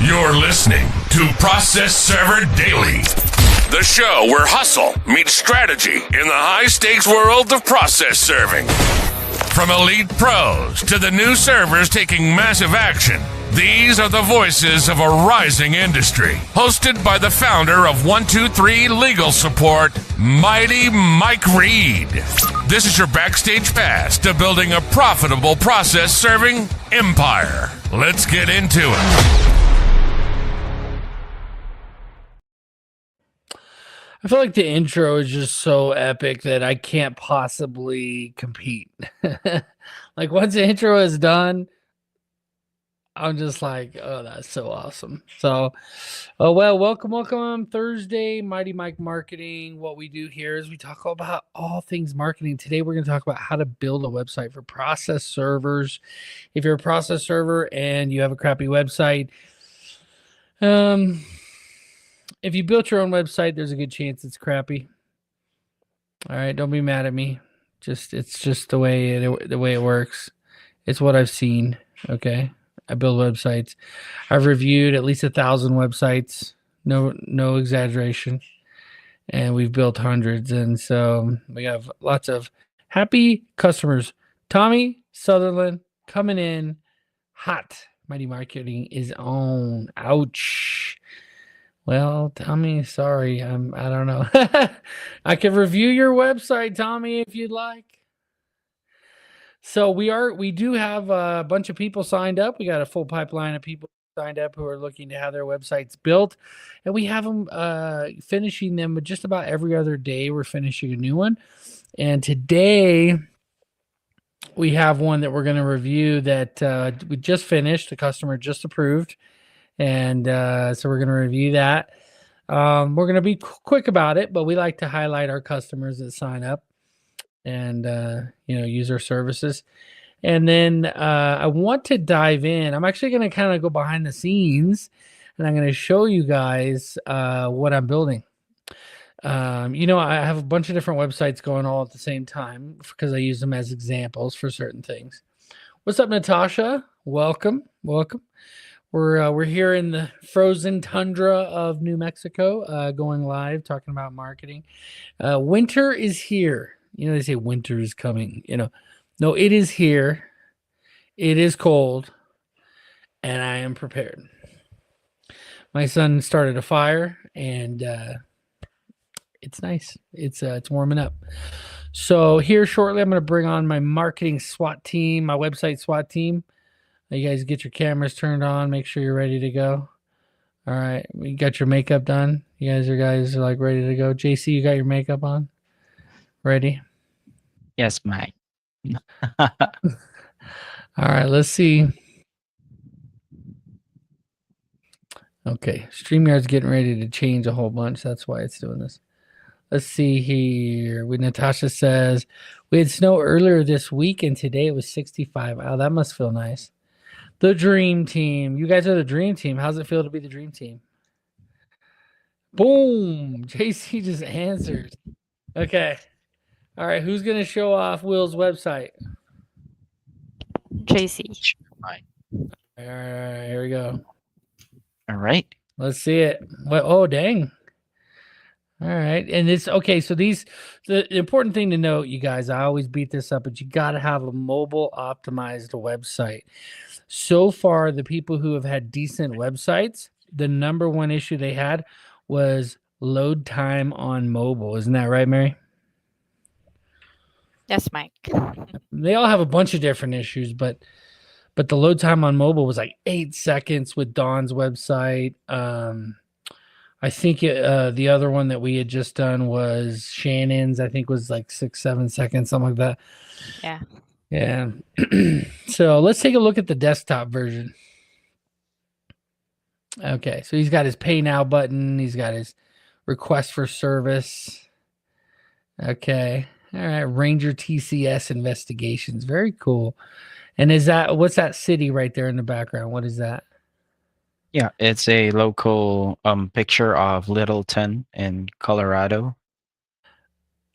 You're listening to Process Server Daily, the show where hustle meets strategy in the high-stakes world of process serving. From elite pros to the new servers taking massive action, these are the voices of a rising industry. Hosted by the founder of 123 Legal Support, Mighty Mike Reed. This is your backstage pass to building a profitable process serving empire. Let's get into it. I feel like the intro is just so epic that I can't possibly compete. Like once the intro is done, I'm just like, oh, that's so awesome. So, welcome Thursday, Mighty Mike Marketing. What we do here is we talk about all things marketing. Today, we're going to talk about how to build a website for process servers. If you're a process server and you have a crappy website, if you built your own website, there's a good chance it's crappy. All right, don't be mad at me. It's just the way it works. It's what I've seen. Okay. I build websites. I've reviewed at least 1,000 websites. No exaggeration. And we've built hundreds. And so we have lots of happy customers. Tommy Sutherland coming in hot. Mighty Marketing is on. Ouch. Well, Tommy, sorry. I don't know. I can review your website, Tommy, if you'd like. So we do have a bunch of people signed up. We got a full pipeline of people signed up who are looking to have their websites built, and we have them finishing them just about every other day. We're finishing a new one, and today we have one that we're going to review that we just finished. The customer just approved, and so we're going to review that. We're going to be quick about it, but we like to highlight our customers that sign up and use our services. And then I want to dive in. I'm actually going to kind of go behind the scenes, and I'm going to show you guys what I'm building. I have a bunch of different websites going all at the same time because I use them as examples for certain things. What's up, Natasha? Welcome. We're here in the frozen tundra of New Mexico, going live, talking about marketing. Winter is here. They say winter is coming. No, it is here. It is cold, and I am prepared. My son started a fire, and it's nice. It's warming up. So here shortly, I'm going to bring on my marketing SWAT team, my website SWAT team. You guys get your cameras turned on. Make sure you're ready to go. All right, you got your makeup done. You guys are like ready to go. JC, you got your makeup on? Ready? Yes, Mike. All right, let's see. Okay, StreamYard's getting ready to change a whole bunch. That's why it's doing this. Let's see here. Natasha says, we had snow earlier this week, and today it was 65. Wow, that must feel nice. The dream team. You guys are the dream team. How's it feel to be the dream team? Boom. JC just answers. Okay. All right, who's going to show off Will's website? JC. All right, here we go. All right. Let's see it. What? Oh, dang. All right. And it's okay. So the important thing to note, you guys, I always beat this up, but you got to have a mobile optimized website. So far, the people who have had decent websites, the number one issue they had was load time on mobile. Isn't that right, Mary? Yes, Mike. They all have a bunch of different issues, but the load time on mobile was like 8 seconds with Dawn's website. I think the other one that we had just done was Shannon's. I think was like 6-7 seconds, something like that. Yeah. So let's take a look at the desktop version. Okay, so he's got his Pay Now button. He's got his request for service. Okay. All right, Ranger TCS investigations. Very cool. And what's that city right there in the background? What is that? Yeah, it's a local picture of Littleton in Colorado.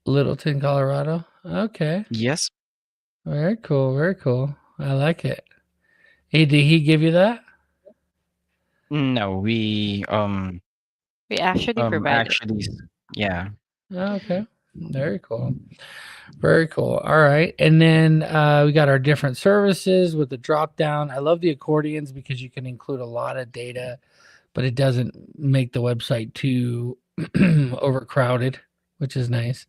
Littleton, Colorado. Okay. Yes. Very cool. Very cool. I like it. Hey, did he give you that? No, we We actually provide it. actually yeah. Oh, okay. Very cool. Very cool. All right. And then we got our different services with the drop down. I love the accordions because you can include a lot of data, but it doesn't make the website too overcrowded, which is nice.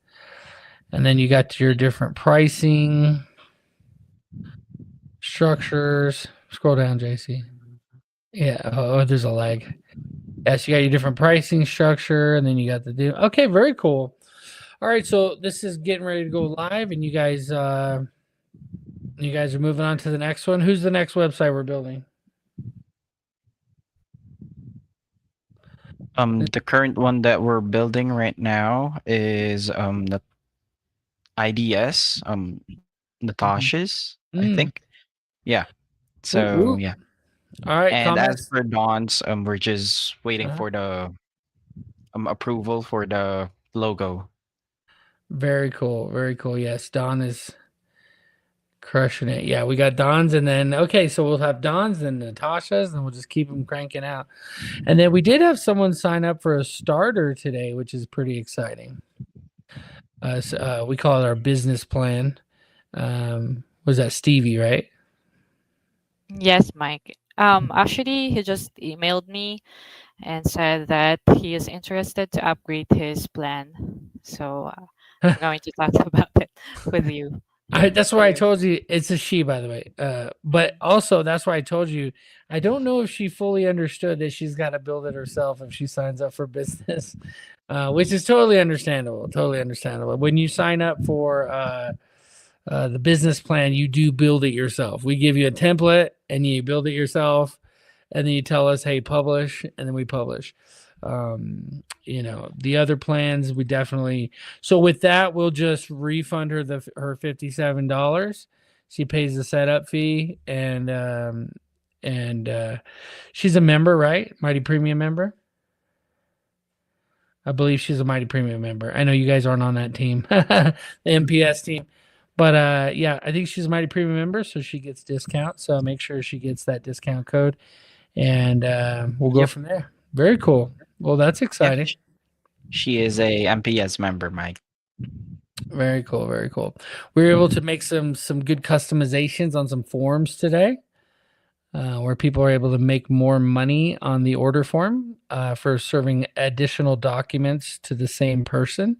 And then you got your different pricing structures. Scroll down, JC. Yeah. Oh, there's a lag. Yes, you got your different pricing structure, and then you got the do. Okay, very cool. All right, so this is getting ready to go live, and you guys are moving on to the next one. Who's the next website we're building? The current one that we're building right now is the IDS Natasha's, I think. Yeah. So Ooh. yeah. All right, And comments. as for Dawn's, we're just waiting Uh-huh. for the approval for the logo. Very cool. Very cool. Yes, Don is crushing it. Yeah, we got Don's, and then okay, so we'll have Don's and Natasha's, and we'll just keep them cranking out. And then we did have someone sign up for a starter today, which is pretty exciting. We call it our business plan. Was that Stevie, right? Yes, Mike. Actually, he just emailed me and said that he is interested to upgrade his plan. So I'm going to talk about it with you. That's why I told you it's a she, by the way. But also that's why I told you I don't know if she fully understood that she's got to build it herself if she signs up for business, which is totally understandable. Totally understandable. When you sign up for the business plan, you do build it yourself. We give you a template and you build it yourself, and then you tell us, "Hey, publish," and then we publish. The other plans we definitely. So with that, we'll just refund her her $57. She pays the setup fee, and she's a member, right? Mighty Premium member. I believe she's a Mighty Premium member. I know you guys aren't on that team, the MPS team. But yeah, I think she's a Mighty Premium member, so she gets discount. So make sure she gets that discount code, and we'll go from there. Very cool. Well, that's exciting. She is a MPS member, Mike. Very cool. Very cool. We were able to make some good customizations on some forms today, where people are able to make more money on the order form for serving additional documents to the same person.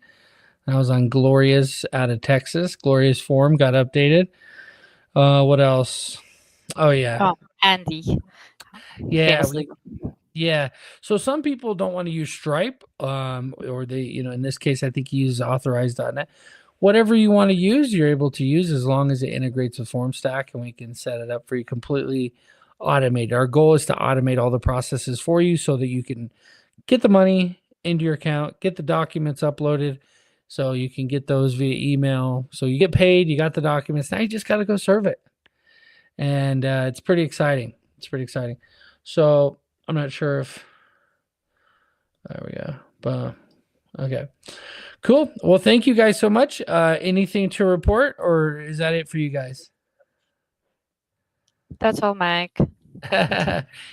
I was on Gloria's out of Texas. Gloria's form got updated. What else? Oh yeah. Oh, Andy. Yeah. Famously. Yeah. So some people don't want to use Stripe, or they, in this case, I think he uses authorized.net. Whatever you want to use, you're able to use as long as it integrates with FormStack, and we can set it up for you completely automated. Our goal is to automate all the processes for you so that you can get the money into your account, get the documents uploaded, so you can get those via email. So you get paid, you got the documents. Now you just got to go serve it. And it's pretty exciting. It's pretty exciting. So I'm not sure if there we go. But okay. Cool. Well, thank you guys so much. Anything to report, or is that it for you guys? That's all, Mike.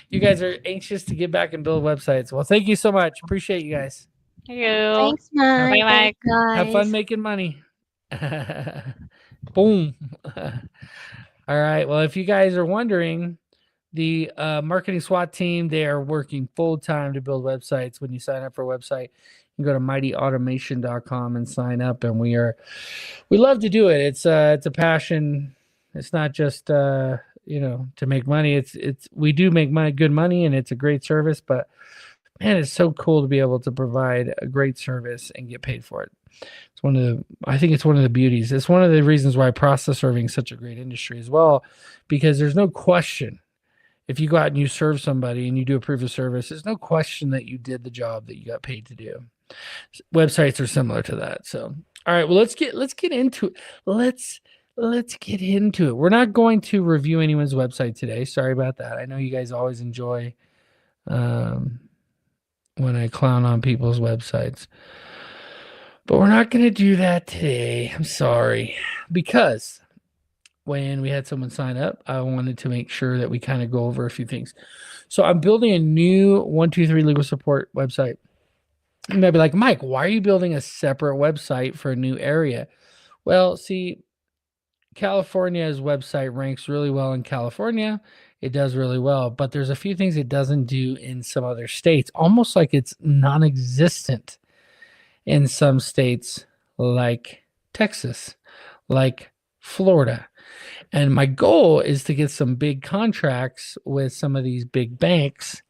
You guys are anxious to get back and build websites. Well, thank you so much. Appreciate you guys. Thank you. Thanks, Mike. Bye, Mike. Thanks, Have fun guys. making money. Boom. All right. Well, if you guys are wondering, the marketing SWAT team, they are working full time to build websites. When you sign up for a website, you can go to mightyautomation.com and sign up. And we love to do it. It's a passion. It's not just to make money. We do make good money, and it's a great service, but man, it's so cool to be able to provide a great service and get paid for it. I think it's one of the beauties. It's one of the reasons why process serving is such a great industry as well, because there's no question. If you go out and you serve somebody and you do a proof of service, there's no question that you did the job that you got paid to do. Websites are similar to that. So, all right, well, let's get into it. Let's get into it. We're not going to review anyone's website today. Sorry about that. I know you guys always enjoy when I clown on people's websites, but we're not going to do that today. I'm sorry, because way in, we had someone sign up. I wanted to make sure that we kind of go over a few things. So I'm building a new 123 legal support website. You might be like, Mike, why are you building a separate website for a new area? Well, see, California's website ranks really well in California. It does really well, but there's a few things it doesn't do in some other states, almost like it's non-existent in some states like Texas, like Florida. And my goal is to get some big contracts with some of these big banks.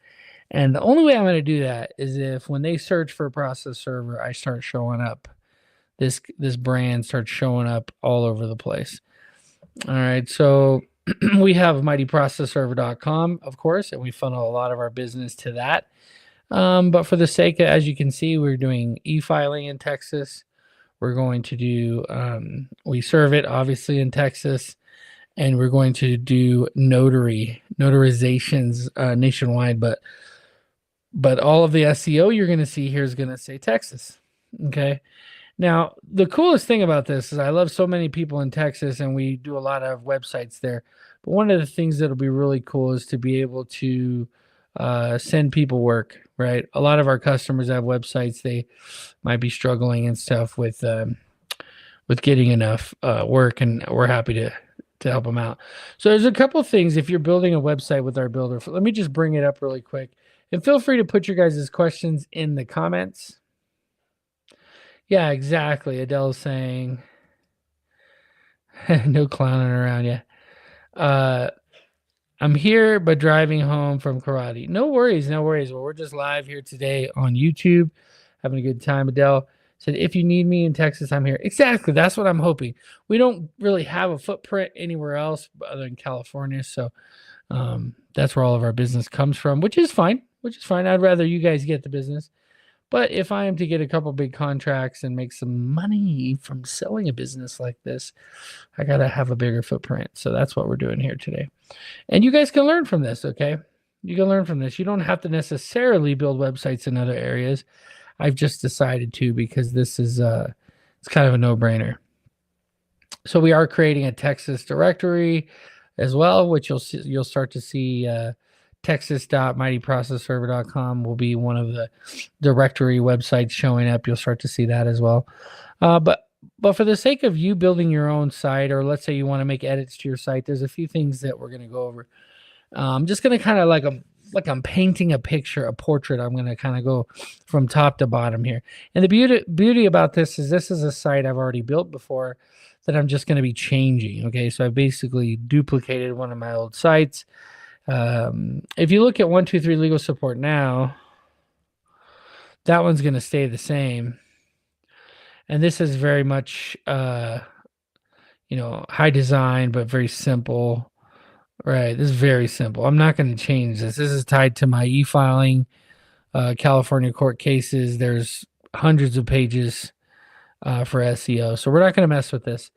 And the only way I'm going to do that is if when they search for a process server, I start showing up. This brand starts showing up all over the place. All right. So we have mightyprocessserver.com, of course, and we funnel a lot of our business to that. But for the sake of, as you can see, we're doing e-filing in Texas. We're going to do, we serve it obviously in Texas, and we're going to do notarizations nationwide. But all of the SEO you're going to see here is going to say Texas. Okay. Now, the coolest thing about this is I love so many people in Texas, and we do a lot of websites there. But one of the things that'll be really cool is to be able to send people work, right? A lot of our customers have websites. They might be struggling and stuff with getting enough work, and we're happy to help them out. So there's a couple things if you're building a website with our builder. Let me just bring it up really quick. And feel free to put your guys' questions in the comments. Yeah, exactly. Adele's saying, no clowning around you. I'm here, but driving home from karate. No worries, no worries. Well, we're just live here today on YouTube, having a good time. Adele said, if you need me in Texas, I'm here. Exactly. That's what I'm hoping. We don't really have a footprint anywhere else other than California. So that's where all of our business comes from, which is fine. I'd rather you guys get the business. But if I am to get a couple big contracts and make some money from selling a business like this, I got to have a bigger footprint. So that's what we're doing here today. And you guys can learn from this, okay? You can learn from this. You don't have to necessarily build websites in other areas. I've just decided to because this is it's kind of a no-brainer. So we are creating a Texas directory as well, which you'll start to see texas.mightyprocessserver.com will be one of the directory websites showing up. You'll start to see that as well. But for the sake of you building your own site, or let's say you want to make edits to your site, there's a few things that we're going to go over. I'm just going to kind of like I'm painting a picture, a portrait. I'm going to kind of go from top to bottom here. And the beauty about this is a site I've already built before that I'm just going to be changing. Okay, so I basically duplicated one of my old sites. If you look at 123 Legal Support now, that one's going to stay the same. And this is very much, high design, but very simple. Right. This is very simple. I'm not going to change this. This is tied to my e-filing, California court cases. There's hundreds of pages for SEO. So we're not going to mess with this.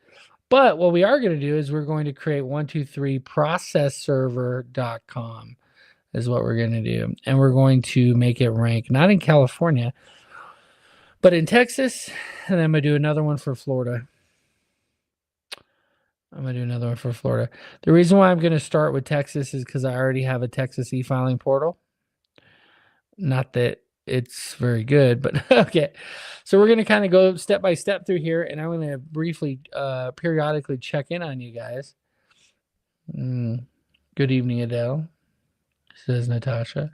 But what we are going to do is we're going to create 123processserver.com is what we're going to do. And we're going to make it rank, not in California, but in Texas. And then I'm going to do another one for Florida. The reason why I'm going to start with Texas is because I already have a Texas e-filing portal. Not that it's very good, but okay. So we're going to kind of go step by step through here, and I'm going to briefly, periodically check in on you guys. Good evening, Adele, says Natasha.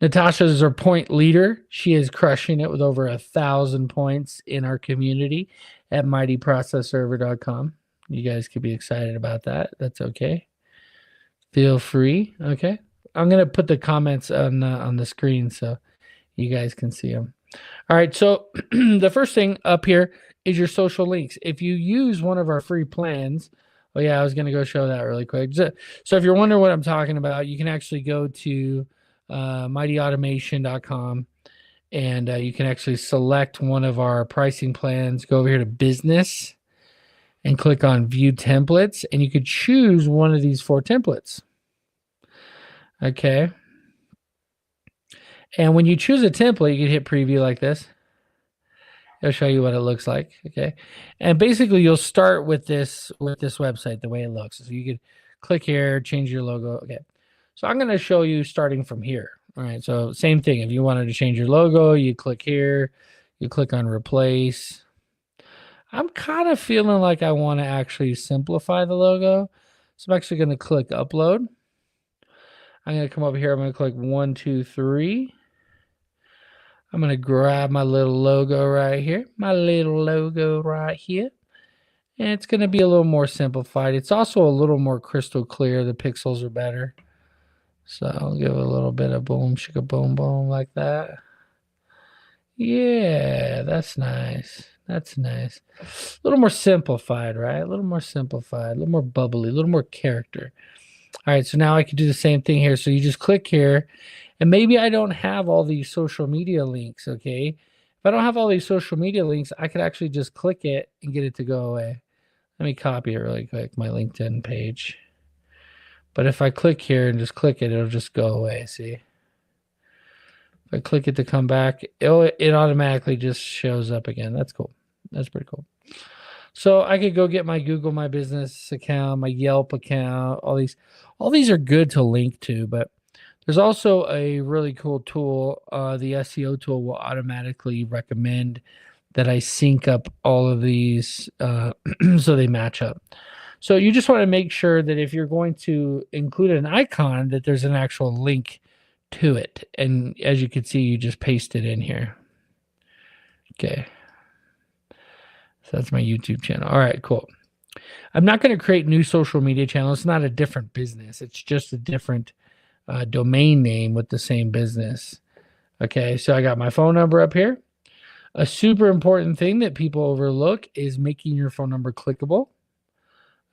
Natasha is our point leader. She is crushing it with over 1,000 points in our community at mightyprocessserver.com. You guys could be excited about that. That's okay. Feel free. Okay. I'm going to put the comments on the screen so you guys can see them. All right. So the first thing up here is your social links. If you use one of our free plans, oh yeah, I was going to go show that really quick. So if you're wondering what I'm talking about, you can actually go to mightyautomation.com and you can actually select one of our pricing plans. Go over here to business and click on view templates, and you could choose one of these 4 templates. Okay. And when you choose a template, you can hit preview like this. It'll show you what it looks like. Okay. And basically you'll start with this website, the way it looks. So you could click here, change your logo. Okay. So I'm going to show you starting from here. All right. So same thing. If you wanted to change your logo, you click here, you click on replace. I'm kind of feeling like I want to actually simplify the logo. So I'm actually going to click upload. I'm going to come over here. I'm going to click 1, 2, 3. I'm going to grab my little logo right here. And it's going to be a little more simplified. It's also a little more crystal clear. The pixels are better. So I'll give it a little bit of boom, shika, boom, boom, like that. Yeah, that's nice. That's nice. A little more simplified, right? A little more simplified, a little more bubbly, a little more character. All right, so now I can do the same thing here. So you just click here, and maybe I don't have all these social media links, okay? If I don't have all these social media links, I could actually just click it and get it to go away. Let me copy it really quick, my LinkedIn page. But if I click here and just click it, it'll just go away, see? If I click it to come back, it automatically just shows up again. That's cool. That's pretty cool. So I could go get my Google My Business account, my Yelp account, all these are good to link to, but there's also a really cool tool. The SEO tool will automatically recommend that I sync up all of these so they match up. So you just want to make sure that if you're going to include an icon, that there's an actual link to it. And as you can see, you just paste it in here. Okay. So that's my YouTube channel. All right, cool. I'm not going to create new social media channels. It's not a different business. It's just a different domain name with the same business. Okay, so I got my phone number up here. A super important thing that people overlook is making your phone number clickable.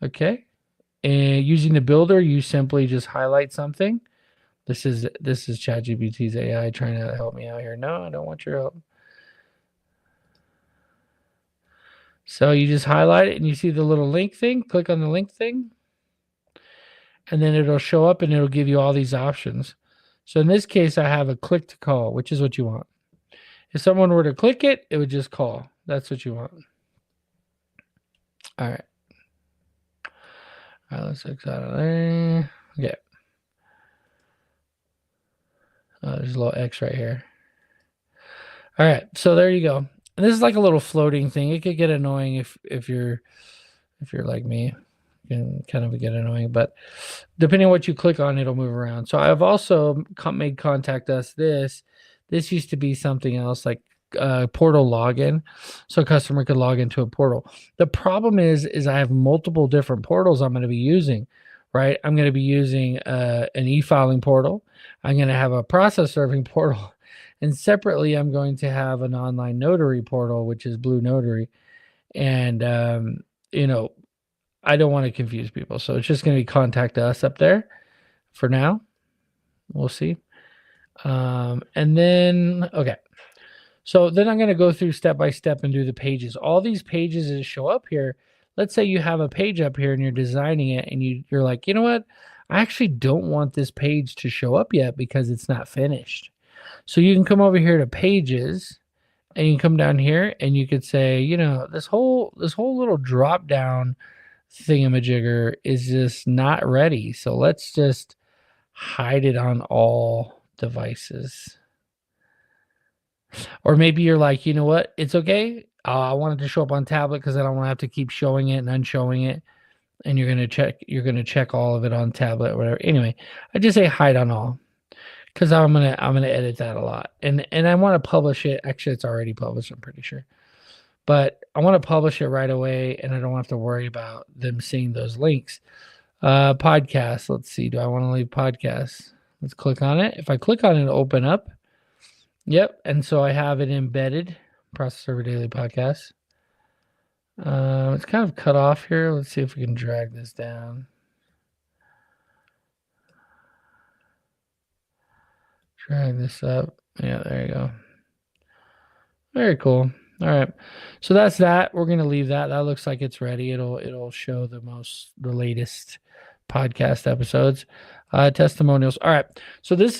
Okay, and using the builder, you simply just highlight something. This is ChatGPT's AI trying to help me out here. No, I don't want your help. So you just highlight it and you see the little link thing. Click on the link thing. And then it'll show up and it'll give you all these options. So in this case, I have a click to call, which is what you want. If someone were to click it, it would just call. That's what you want. All right. All right, let's exit out of there. Okay. There's a little X right here. All right, so there you go. And this is like a little floating thing. It could get annoying if you're like me. It can kind of get annoying, but depending on what you click on, it'll move around. So I've also made contact us this. This used to be something else like portal login, so a customer could log into a portal. The problem is I have multiple different portals I'm going to be using, right? I'm going to be using an e-filing portal. I'm going to have a process serving portal, and separately I'm going to have an online notary portal, which is Blue Notary. And you know, I don't want to confuse people, so it's just going to be contact us up there for now. We'll see. And then okay. So then I'm going to go through step by step and do the pages. All these pages that show up here, let's say you have a page up here and you're designing it and you're like, you know what? I actually don't want this page to show up yet because it's not finished. So you can come over here to pages and you can come down here and you could say, you know, this whole little drop down thingamajigger is just not ready. So let's just hide it on all devices. Or maybe you're like, you know what? It's okay. I want it to show up on tablet because I don't want to have to keep showing it and unshowing it. And you're gonna check all of it on tablet or whatever. Anyway, I just say hide on all because I'm gonna edit that a lot. And I want to publish it. Actually, it's already published, I'm pretty sure. But I want to publish it right away, and I don't have to worry about them seeing those links. Podcast. Let's see. Do I want to leave podcasts? Let's click on it. If I click on it, it'll open up. Yep, and so I have it embedded, Process Server Daily Podcast. It's kind of cut off here. Let's see if we can drag this down. Drag this up. Yeah, there you go. Very cool. All right, so that's that. We're gonna leave that. That looks like it's ready. It'll show the latest podcast episodes. Testimonials. All right. So this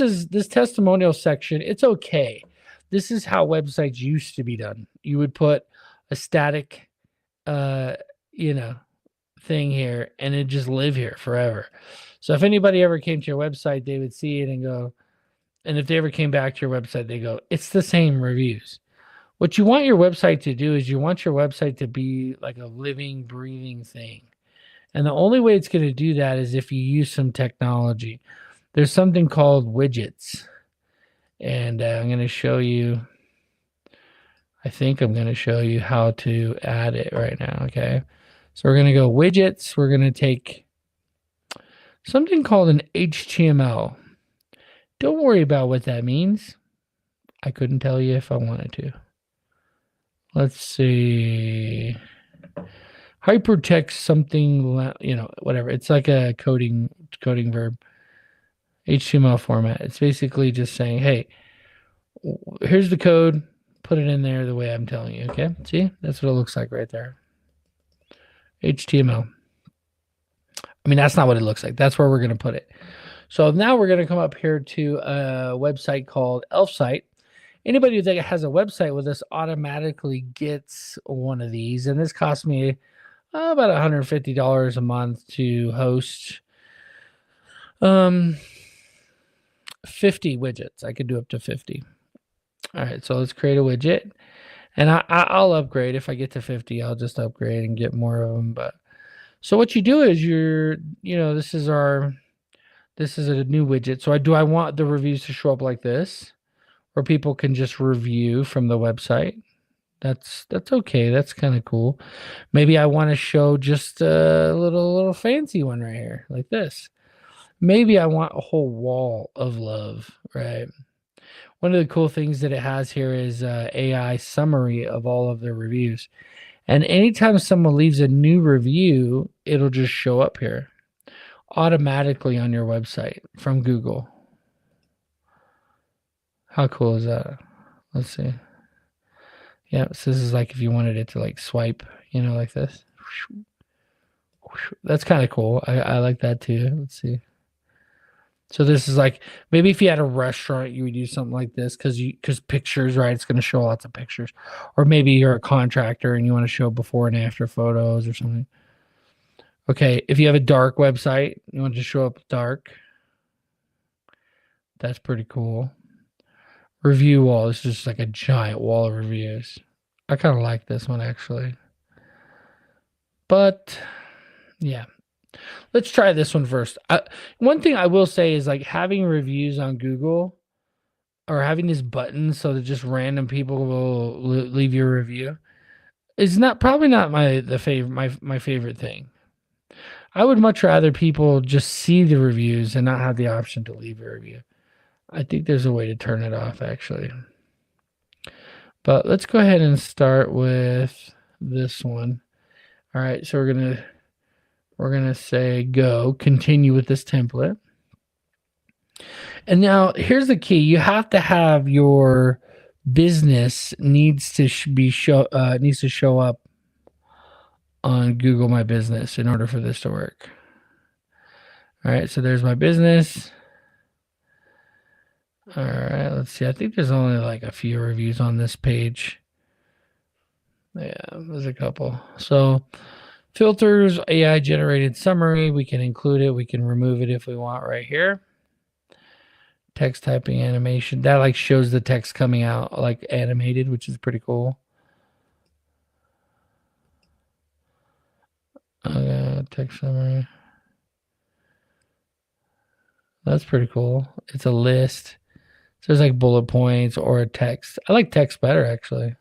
testimonial section. It's okay. this is how websites used to be done. You would put a static, you know, thing here, and it just live here forever. So if anybody ever came to your website, they would see it and go, and if they ever came back to your website, they go, it's the same reviews. What you want your website to do is you want your website to be like a living, breathing thing. And the only way it's going to do that is if you use some technology. There's something called widgets. And I'm going to show you, I think I'm going to show you how to add it right now. Okay. So we're going to go widgets. We're going to take something called an HTML. Don't worry about what that means. I couldn't tell you if I wanted to. Let's see. Hypertext something, you know, whatever. It's like a coding verb. HTML format. It's basically just saying, hey, here's the code. Put it in there the way I'm telling you. Okay. See, that's what it looks like right there. HTML. I mean, that's not what it looks like. That's where we're going to put it. So now we're going to come up here to a website called Elfsight. Anybody that has a website with us automatically gets one of these. And this cost me about $150 a month to host 50 widgets. I could do up to 50. All right, so let's create a widget. And I'll upgrade. If I get to 50, I'll just upgrade and get more of them. But so what you do is this is a new widget. So do I want the reviews to show up like this, or people can just review from the website? That's okay. That's kind of cool. Maybe I want to show just a little fancy one right here, like this. Maybe I want a whole wall of love, right? One of the cool things that it has here is AI summary of all of their reviews. And anytime someone leaves a new review, it'll just show up here automatically on your website from Google. How cool is that? Let's see. Yeah, so this is like if you wanted it to like swipe, like this. That's kind of cool. I like that too. Let's see. So this is like, maybe if you had a restaurant, you would use something like this because pictures, right? It's going to show lots of pictures. Or maybe you're a contractor and you want to show before and after photos or something. Okay, if you have a dark website, you want it to show up dark. That's pretty cool. Review wall. This is just like a giant wall of reviews. I kind of like this one actually. But yeah. Let's try this one first. One thing I will say is like having reviews on Google or having this button so that just random people will leave your review is probably not my favorite thing. I would much rather people just see the reviews and not have the option to leave a review. I think there's a way to turn it off actually. But let's go ahead and start with this one. All right, so we're going to say go, continue with this template. And now here's the key. You have to have your business needs to show up on Google My Business in order for this to work. All right, so there's my business. All right, let's see. I think there's only like a few reviews on this page. Yeah, there's a couple. So filters, AI generated summary. We can include it. We can remove it if we want right here. Text typing animation. That like shows the text coming out like animated, which is pretty cool. Text summary. That's pretty cool. It's a list. So there's like bullet points or a text. I like text better actually.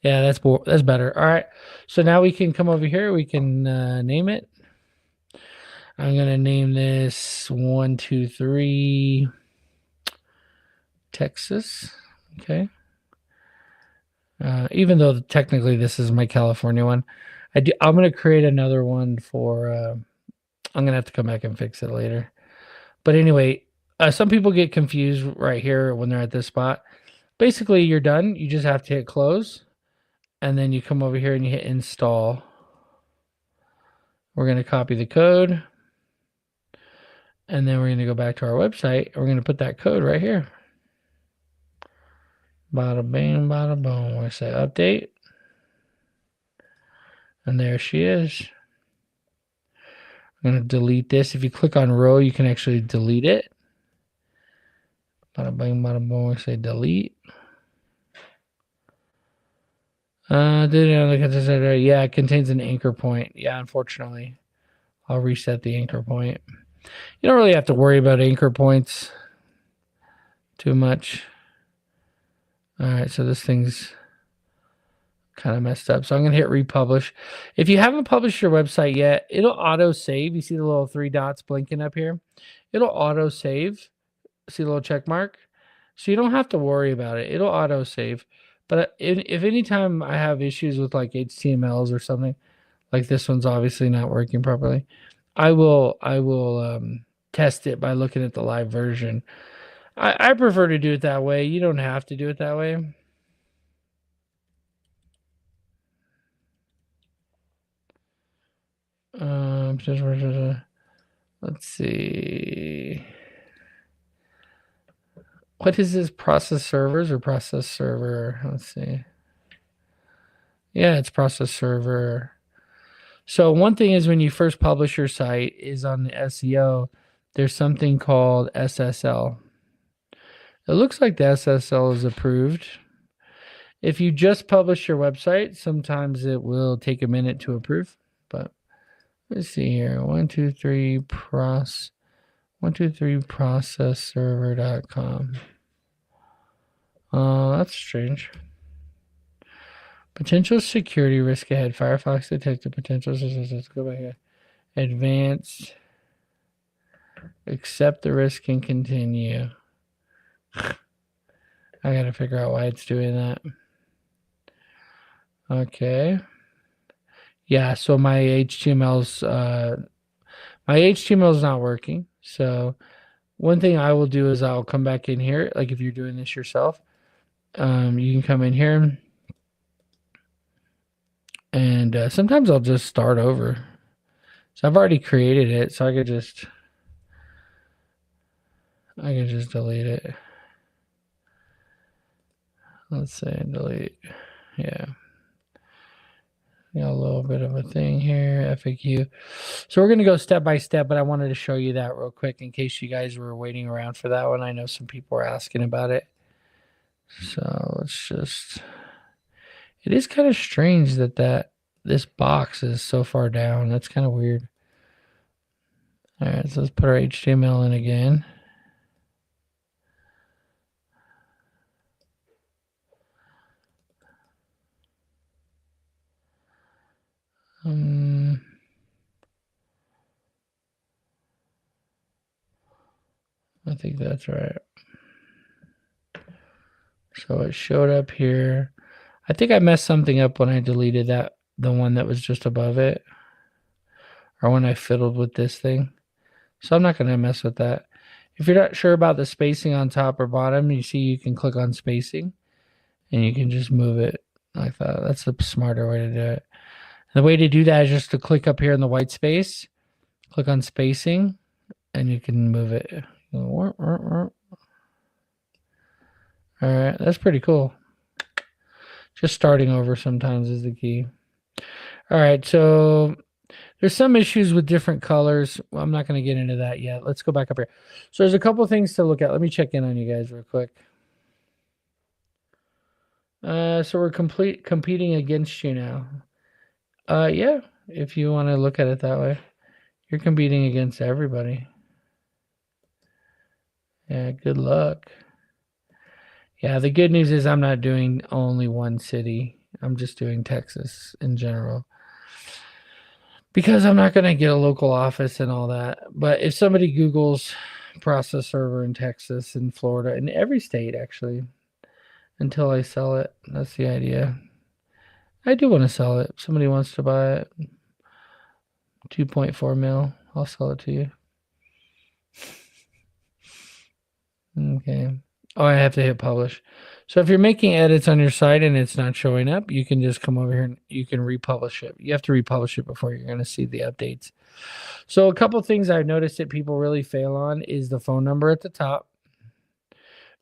Yeah, that's better. All right. So now we can come over here. We can name it. I'm going to name this 123 Texas. Okay. Even though technically this is my California one, I'm going to create another one for, I'm going to have to come back and fix it later. But anyway, some people get confused right here when they're at this spot. Basically, you're done. You just have to hit close. And then you come over here and you hit install. We're going to copy the code. And then we're going to go back to our website. And we're going to put that code right here. Bada bing, bada boom. I say update. And there she is. I'm going to delete this. If you click on row, you can actually delete it. Bada bing, bada boom. I say delete. Yeah, it contains an anchor point. Yeah, unfortunately. I'll reset the anchor point. You don't really have to worry about anchor points too much. All right, so this thing's kind of messed up. So I'm going to hit republish. If you haven't published your website yet, it'll auto save. You see the little 3 dots blinking up here? It'll auto save. See the little check mark? So you don't have to worry about it. It'll auto save. But if anytime I have issues with like HTMLs or something, like this one's obviously not working properly, I will test it by looking at the live version. I prefer to do it that way. You don't have to do it that way. Let's see. What is this? Process servers or process server? Let's see. Yeah, it's process server. So one thing is when you first publish your site is on the SEO, there's something called SSL. It looks like the SSL is approved. If you just publish your website, sometimes it will take a minute to approve. But let's see here. 123processserver.com. That's strange. Potential security risk ahead. Firefox detected potential. Let's go back here. Advanced. Accept the risk and continue. I gotta figure out why it's doing that. Okay. Yeah, so my HTML's not working. So one thing I will do is I'll come back in here. Like if you're doing this yourself, you can come in here and sometimes I'll just start over. So I've already created it, so I could just delete it. Let's say delete. Yeah. Got a little bit of a thing here, FAQ. So we're going to go step by step, but I wanted to show you that real quick in case you guys were waiting around for that one. I know some people were asking about it. So let's just, it is kind of strange that this box is so far down. That's kind of weird. All right, so let's put our HTML in again. I think that's right. So it showed up here. I think I messed something up when I deleted the one that was just above it, or when I fiddled with this thing. So I'm not going to mess with that. If you're not sure about the spacing on top or bottom, you see you can click on spacing and you can just move it like that. That's a smarter way to do it. And the way to do that is just to click up here in the white space, click on spacing, and you can move it. All right, that's pretty cool. Just starting over sometimes is the key. All right, so there's some issues with different colors. Well, I'm not going to get into that yet. Let's go back up here. So there's a couple things to look at. Let me check in on you guys real quick. So we're competing against you now. Yeah, if you want to look at it that way. You're competing against everybody. Yeah, good luck. Yeah, the good news is I'm not doing only one city. I'm just doing Texas in general. Because I'm not going to get a local office and all that. But if somebody Googles process server in Texas and Florida, in every state actually, until I sell it, that's the idea. I do want to sell it. If somebody wants to buy it, 2.4 mil, I'll sell it to you. Okay. Oh, I have to hit publish. So if you're making edits on your site and it's not showing up, you can just come over here and you can republish it. You have to republish it before you're going to see the updates. So a couple things I've noticed that people really fail on is the phone number at the top.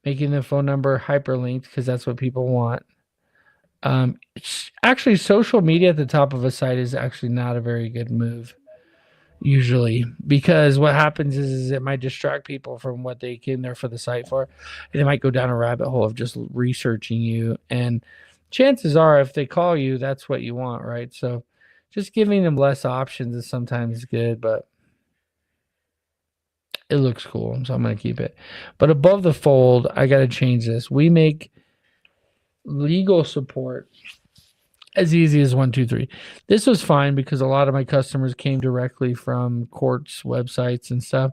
making the phone number hyperlinked because that's what people want. Actually, social media at the top of a site is actually not a very good move usually, because what happens is it might distract people from what they came there for the site for, and they might go down a rabbit hole of just researching you, and chances are if they call you, that's what you want, right? So just giving them less options is sometimes good, but it looks cool, so I'm going to keep it. But above the fold, I got to change this. We make legal support as easy as 1, 2, 3. This was fine because a lot of my customers came directly from courts, websites, and stuff.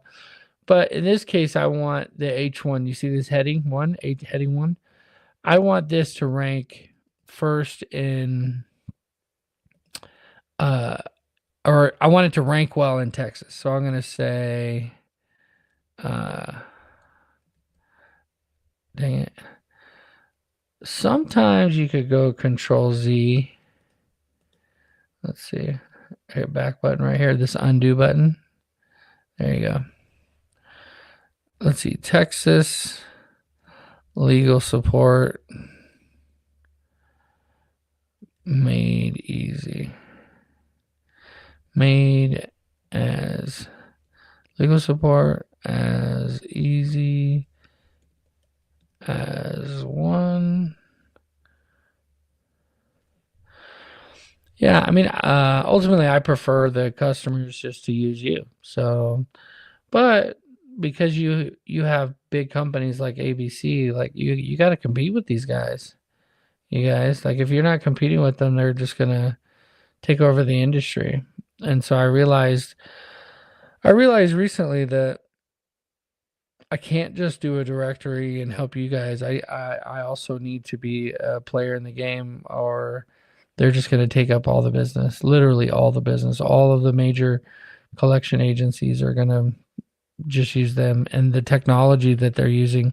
But in this case, I want the H1. You see this heading 1, heading 1? I want this to rank first in, or I want it to rank well in Texas. So I'm going to say, dang it. Sometimes you could go Control Z. Let's see. Hit back button right here. This undo button. There you go. Let's see. Texas legal support made easy. Made as legal support as easy as 1. Yeah, I mean, ultimately, I prefer the customers just to use you. So, but because you have big companies like ABC, like you got to compete with these guys. You guys, like if you're not competing with them, they're just gonna take over the industry. And so I realized recently that I can't just do a directory and help you guys. I also need to be a player in the game, or they're just going to take up all the business, literally all the business. All of the major collection agencies are going to just use them. And the technology that they're using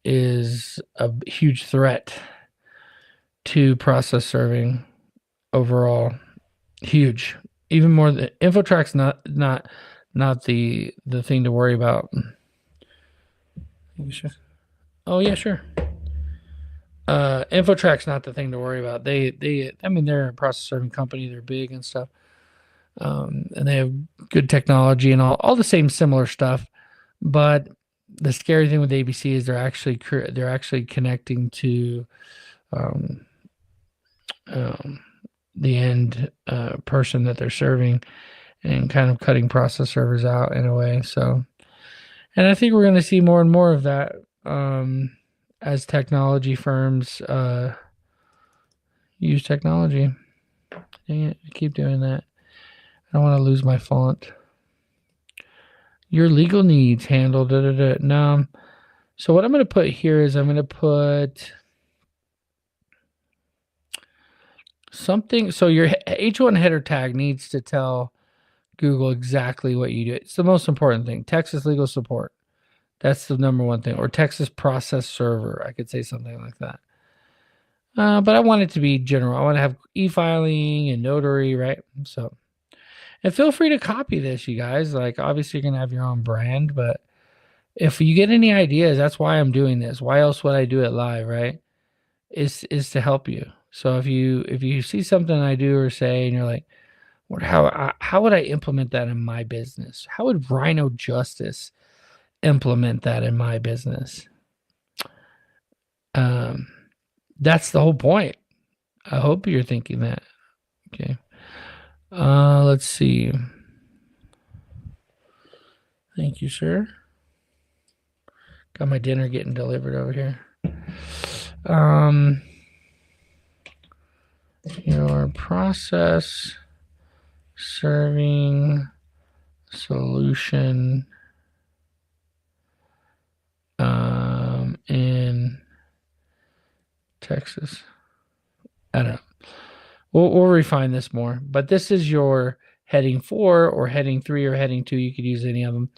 is a huge threat to process serving overall. Huge. Even more than InfoTrack's not the thing to worry about. Oh yeah, sure. InfoTrack's not the thing to worry about. I mean, they're a process serving company. They're big and stuff. And they have good technology and all the same similar stuff. But the scary thing with ABC is they're actually connecting to the end person that they're serving, and kind of cutting process servers out in a way. So, and I think we're going to see more and more of that as technology firms use technology. Dang it, I keep doing that. I don't want to lose my font. Your legal needs handled. No. So what I'm going to put here is I'm going to put something. So your H1 header tag needs to tell Google exactly what you do. It's the most important thing. Texas legal support. That's the number one thing. Or Texas process server. I could say something like that. But I want it to be general. I want to have e-filing and notary, right? So, and feel free to copy this, you guys. Like, obviously, you're going to have your own brand, but if you get any ideas, that's why I'm doing this. Why else would I do it live, right? Is to help you. So if you see something I do or say, and you're like, how would I implement that in my business? How would Rhino Justice implement that in my business? That's the whole point. I hope you're thinking that. Okay. Let's see. Thank you, sir. Got my dinner getting delivered over here. Your process serving solution in Texas. I don't know. We'll refine this more, but this is your heading 4 or heading 3 or heading 2. You could use any of them,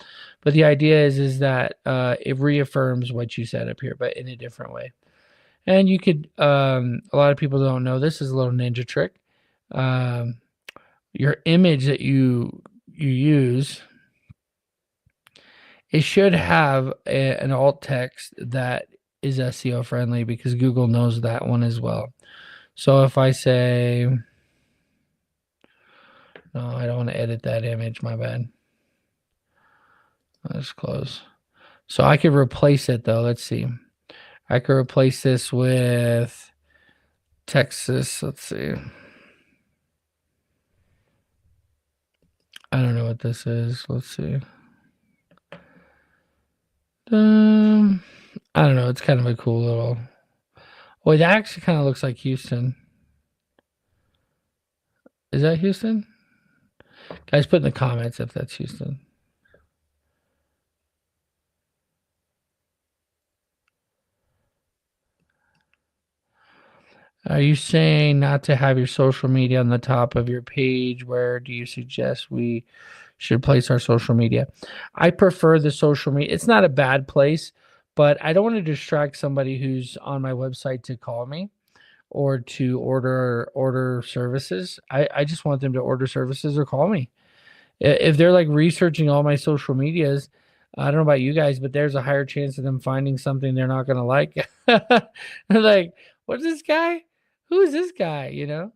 but the idea is that it reaffirms what you said up here, but in a different way. And you could, a lot of people don't know, this is a little ninja trick. Your image that you use it should have an alt text that is SEO friendly because Google knows that one as well. So if I say, no, I don't want to edit that image, my bad. Let's close. So I could replace it though. Let's see. I could replace this with Texas. Let's see. I don't know what this is. Let's see. I don't know. It's kind of a cool little. Wait, that actually kind of looks like Houston. Is that Houston? Guys, put in the comments if that's Houston. Are you saying not to have your social media on the top of your page? Where do you suggest we should place our social media? I prefer the social media. It's not a bad place, but I don't want to distract somebody who's on my website to call me or to order services. I just want them to order services or call me. If they're like researching all my social medias, I don't know about you guys, but there's a higher chance of them finding something they're not going to like. Like, what's this guy? Who is this guy? You know,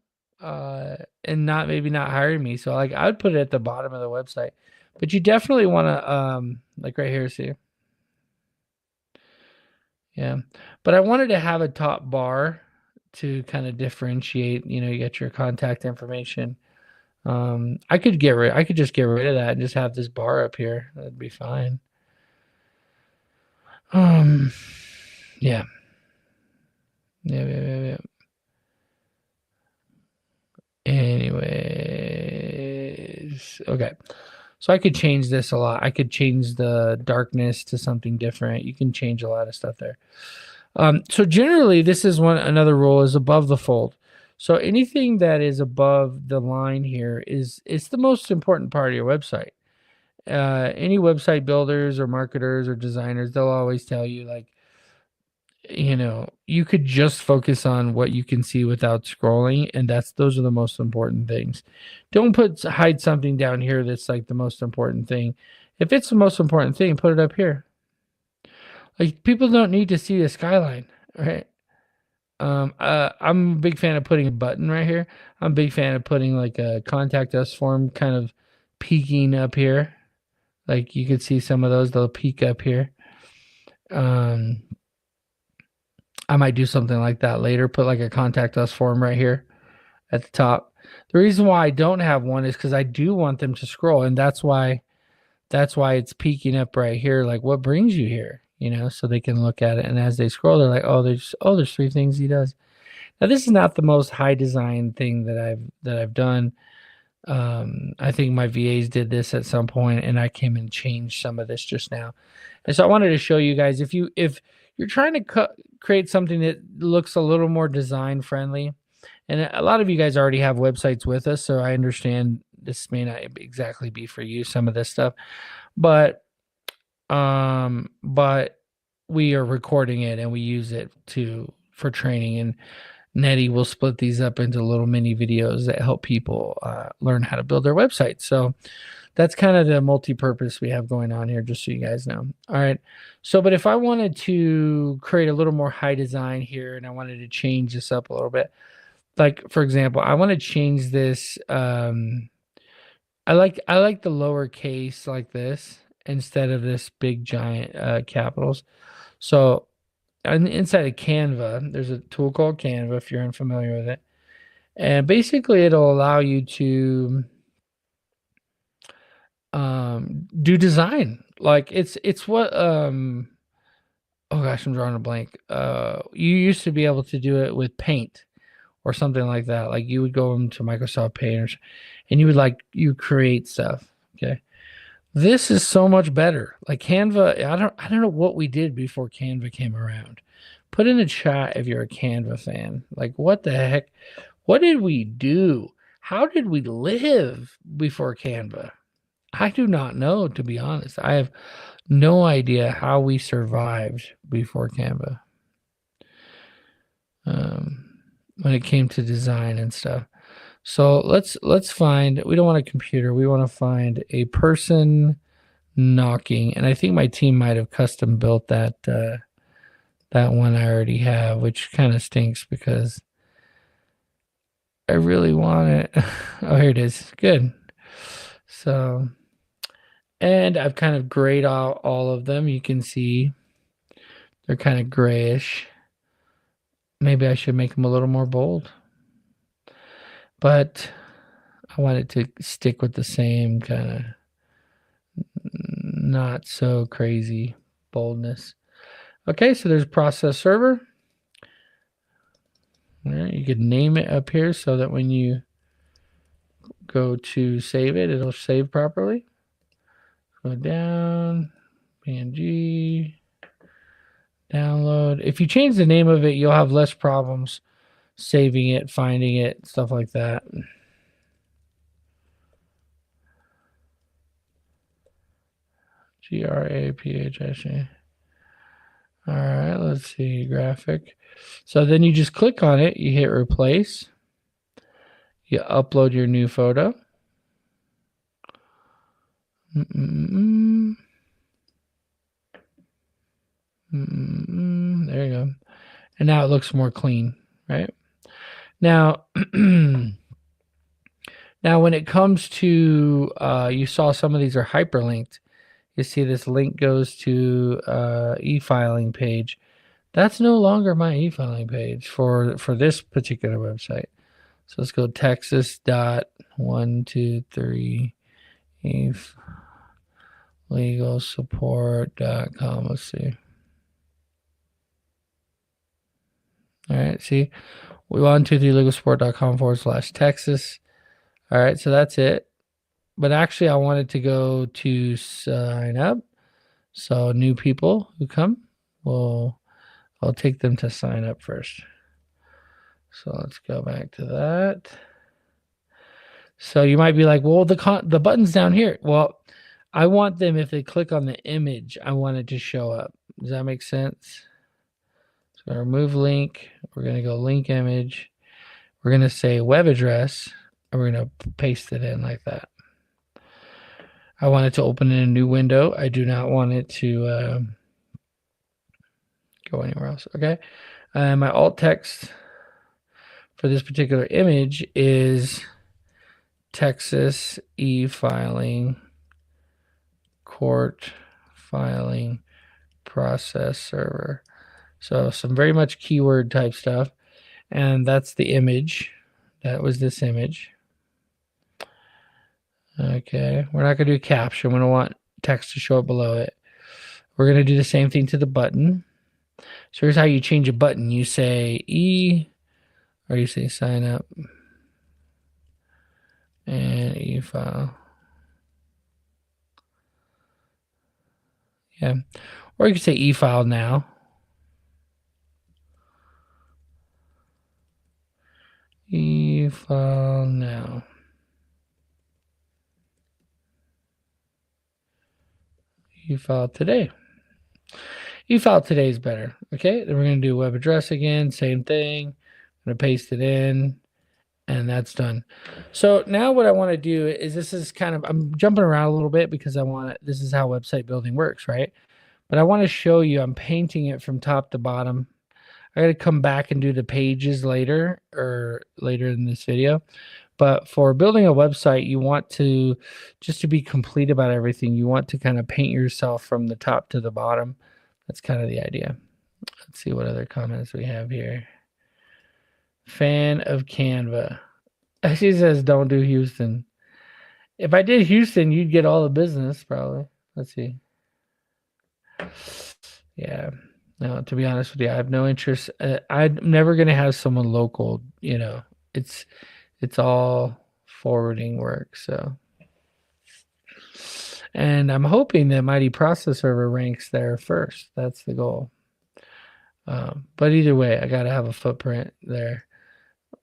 and maybe not hiring me. So like, I would put it at the bottom of the website, but you definitely want to, like right here, see. Yeah. But I wanted to have a top bar to kind of differentiate, you know, you get your contact information. I could just get rid of that and just have this bar up here. That'd be fine. Yeah. Yeah. Anyways, okay. So I could change this a lot. I could change the darkness to something different. You can change a lot of stuff there. So generally, this is another rule is above the fold. So anything that is above the line here it's the most important part of your website. Any website builders or marketers or designers, they'll always tell you like, you know, you could just focus on what you can see without scrolling, and those are the most important things. Don't hide something down here that's like the most important thing. If it's the most important thing, put it up here. Like people don't need to see the skyline, right? I'm a big fan of putting a button right here. I'm a big fan of putting like a contact us form kind of peeking up here. Like you could see some of those, they'll peek up here. I might do something like that later. Put like a contact us form right here at the top. The reason why I don't have one is because I do want them to scroll, and that's why it's peeking up right here. Like, what brings you here? You know, so they can look at it, and as they scroll, they're like, there's 3 things he does. Now, this is not the most high design thing that I've done. I think my VAs did this at some point, and I came and changed some of this just now. And so I wanted to show you guys if you're trying to create something that looks a little more design friendly, and a lot of you guys already have websites with us, so I understand this may not exactly be for you, some of this stuff, but we are recording it and we use it for training, and Nettie will split these up into little mini videos that help people learn how to build their website. So that's kind of the multi-purpose we have going on here, just so you guys know. All right. So, but if I wanted to create a little more high design here and I wanted to change this up a little bit, like for example, I want to change this. I like the lowercase like this instead of this big giant capitals. So inside of Canva, there's a tool called Canva if you're unfamiliar with it. And basically it'll allow you to do design. Like it's what oh gosh, I'm drawing a blank. You used to be able to do it with Paint or something like that. Like you would go into Microsoft Paint and you create stuff. Okay. This is so much better. Like Canva, I don't know what we did before Canva came around. Put in the chat if you're a Canva fan. Like what the heck? What did we do? How did we live before Canva? I do not know, to be honest. I have no idea how we survived before Canva. When it came to design and stuff. So let's find, we don't want a computer. We want to find a person knocking. And I think my team might have custom built that one I already have, which kind of stinks because I really want it. Oh, here it is. Good. So, and I've kind of grayed out all of them. You can see they're kind of grayish. Maybe I should make them a little more bold. But I wanted to stick with the same kind of not so crazy boldness. Okay, so there's process server. All right, you could name it up here so that when you go to save it, it'll save properly. Go down, PNG, download. If you change the name of it, you'll have less problems saving it, finding it, stuff like that. GRAPHSA. All right, let's see, graphic. So then you just click on it, you hit replace, you upload your new photo. There you go. And now it looks more clean, right? Now, now when it comes to, you saw some of these are hyperlinked. You see this link goes to e-filing page. That's no longer my e-filing page for this particular website. So let's go texas.123 legalsupport.com. Let's see. All right, see, we 123legalsupport.com/Texas. All right, so that's it. But actually, I wanted to go to sign up. So new people who come, I'll take them to sign up first. So let's go back to that. So you might be like, well, the button's down here. Well, I want them, if they click on the image, I want it to show up. Does that make sense? So remove link. We're going to go link image. We're going to say web address, and we're going to paste it in like that. I want it to open in a new window. I do not want it to go anywhere else. Okay. My alt text for this particular image is Texas e-filing court filing process server. So some very much keyword type stuff. And that's the image. That was this image. Okay, we're not going to do caption. We don't want text to show up below it. We're going to do the same thing to the button. So here's how you change a button. You say E, or you say sign up, and e-file. Yeah, or you can say e-file now. E-file now. E-file today. E-file today is better. Okay, then we're going to do web address again. Same thing. I'm going to paste it in, and that's done. So now what I want to do is, this is kind of, I'm jumping around a little bit because this is how website building works, right? But I want to show you, I'm painting it from top to bottom. I got to come back and do the pages later in this video. But for building a website, you want to, just to be complete about everything, you want to kind of paint yourself from the top to the bottom. That's kind of the idea. Let's see what other comments we have here. Fan of Canva. She says, don't do Houston. If I did Houston, you'd get all the business, probably. Let's see. Yeah. No, to be honest with you, I have no interest. I'm never going to have someone local, you know. It's all forwarding work, so. And I'm hoping that Mighty Process Server ranks there first. That's the goal. But either way, I got to have a footprint there.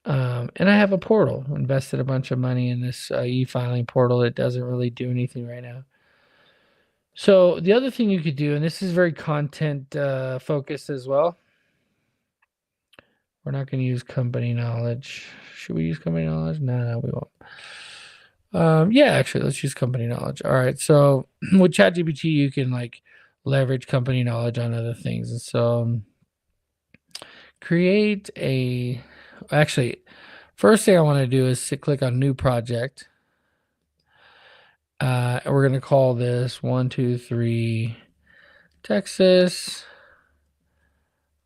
And I have a portal. Invested a bunch of money in this e-filing portal. It doesn't really do anything right now. So the other thing you could do, and this is very content focused as well. We're not going to use company knowledge. Should we use company knowledge? No, we won't. Yeah, actually, let's use company knowledge. All right. So with ChatGPT, you can like leverage company knowledge on other things. And so create a, actually, first thing I want to do is to click on new project. And we're going to call this 123 Texas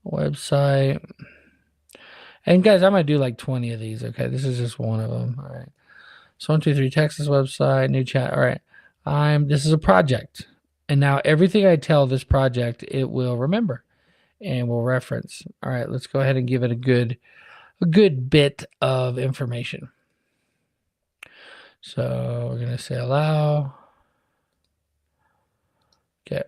website. And guys, I might do like 20 of these. Okay. This is just one of them. All right. So 123 Texas website, new chat. All right. This is a project. And now everything I tell this project, it will remember and will reference. All right, let's go ahead and give it a good bit of information. So we're going to say allow. Okay.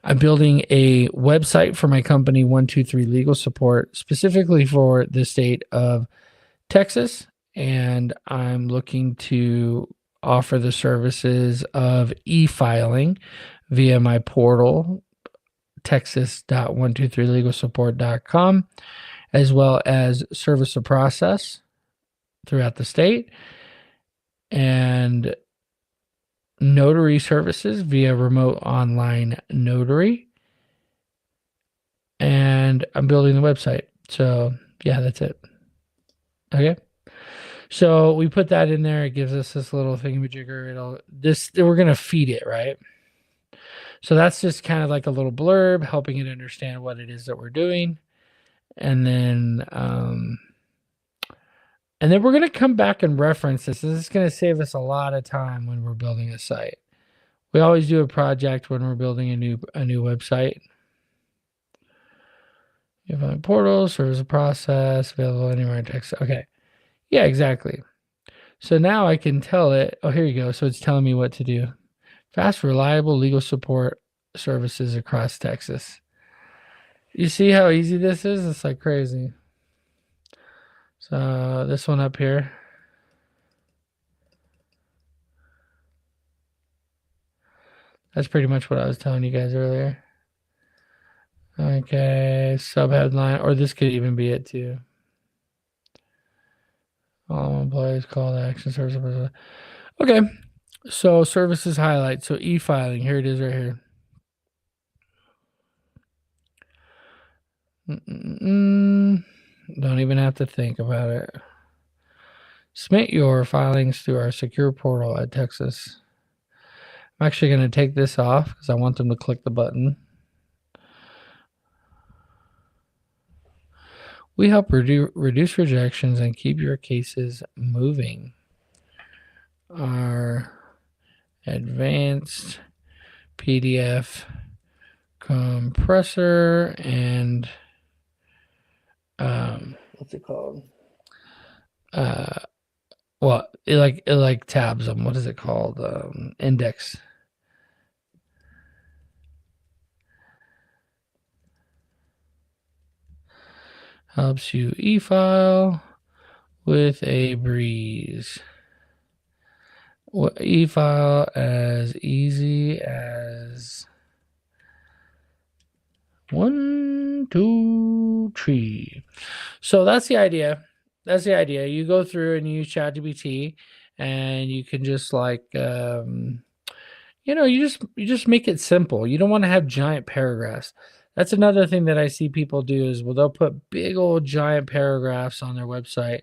I'm building a website for my company 123 Legal Support specifically for the state of Texas, and I'm looking to offer the services of e-filing via my portal, texas.123legalsupport.com, as well as service of process throughout the state, and notary services via remote online notary. And I'm building the website. So yeah, that's it. Okay. So we put that in there. It gives us this little thingamajigger. We're going to feed it, right? So that's just kind of like a little blurb, helping it understand what it is that we're doing. And then we're going to come back and reference this. This is going to save us a lot of time when we're building a site. We always do a project when we're building a new website. You have portal, service of process, available anywhere in text. Okay. Yeah, exactly. So now I can tell it, oh, here you go. So it's telling me what to do. Fast, reliable legal support services across Texas. You see how easy this is? It's like crazy. So this one up here. That's pretty much what I was telling you guys earlier. Okay, subheadline, or this could even be it too. All employees call to action service. Okay, so services highlight. So e-filing, here it is right here. Don't even have to think about it. Submit your filings through our secure portal at Texas. I'm actually going to take this off because I want them to click the button. We help reduce rejections and keep your cases moving. Our advanced PDF compressor and what's it called? Well, it like tabs them. What is it called? Index. Helps you e-file with a breeze. E-file as easy as 1, 2, 3. So that's the idea. That's the idea. You go through and you use ChatGPT, and you can just like, you just make it simple. You don't want to have giant paragraphs. That's another thing that I see people do is, well, they'll put big old giant paragraphs on their website.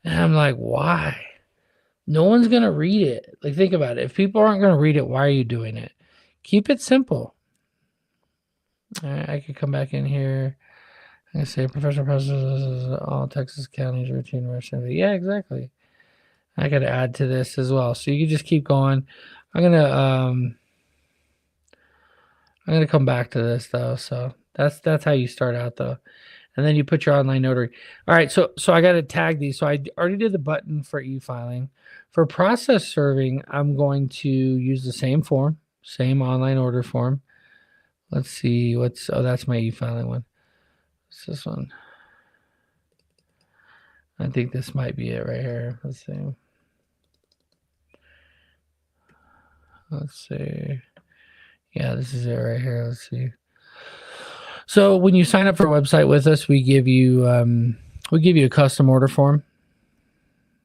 And I'm like, why? No one's going to read it. Like, think about it. If people aren't going to read it, why are you doing it? Keep it simple. All right, I could come back in here. I say professional processes, all Texas counties routine version. Yeah, exactly. I got to add to this as well. So you can just keep going. I'm gonna come back to this though. So that's how you start out though. And then you put your online notary. All right, so I got to tag these. So I already did the button for e-filing. For process serving, I'm going to use the same form, same online order form. Let's see that's my e-filing one. What's this one? I think this might be it right here. Let's see. Yeah, this is it right here. Let's see. So when you sign up for a website with us, we give you a custom order form. And then you put your online notary. All right, so I got to add to this as well. So you can just keep going. I'm going to come back to this. I'm going to say professional processes, all Texas counties routine version. Yeah, exactly. I could add to this as well. So you can just keep going. I'm going to come back to this. I'm going to say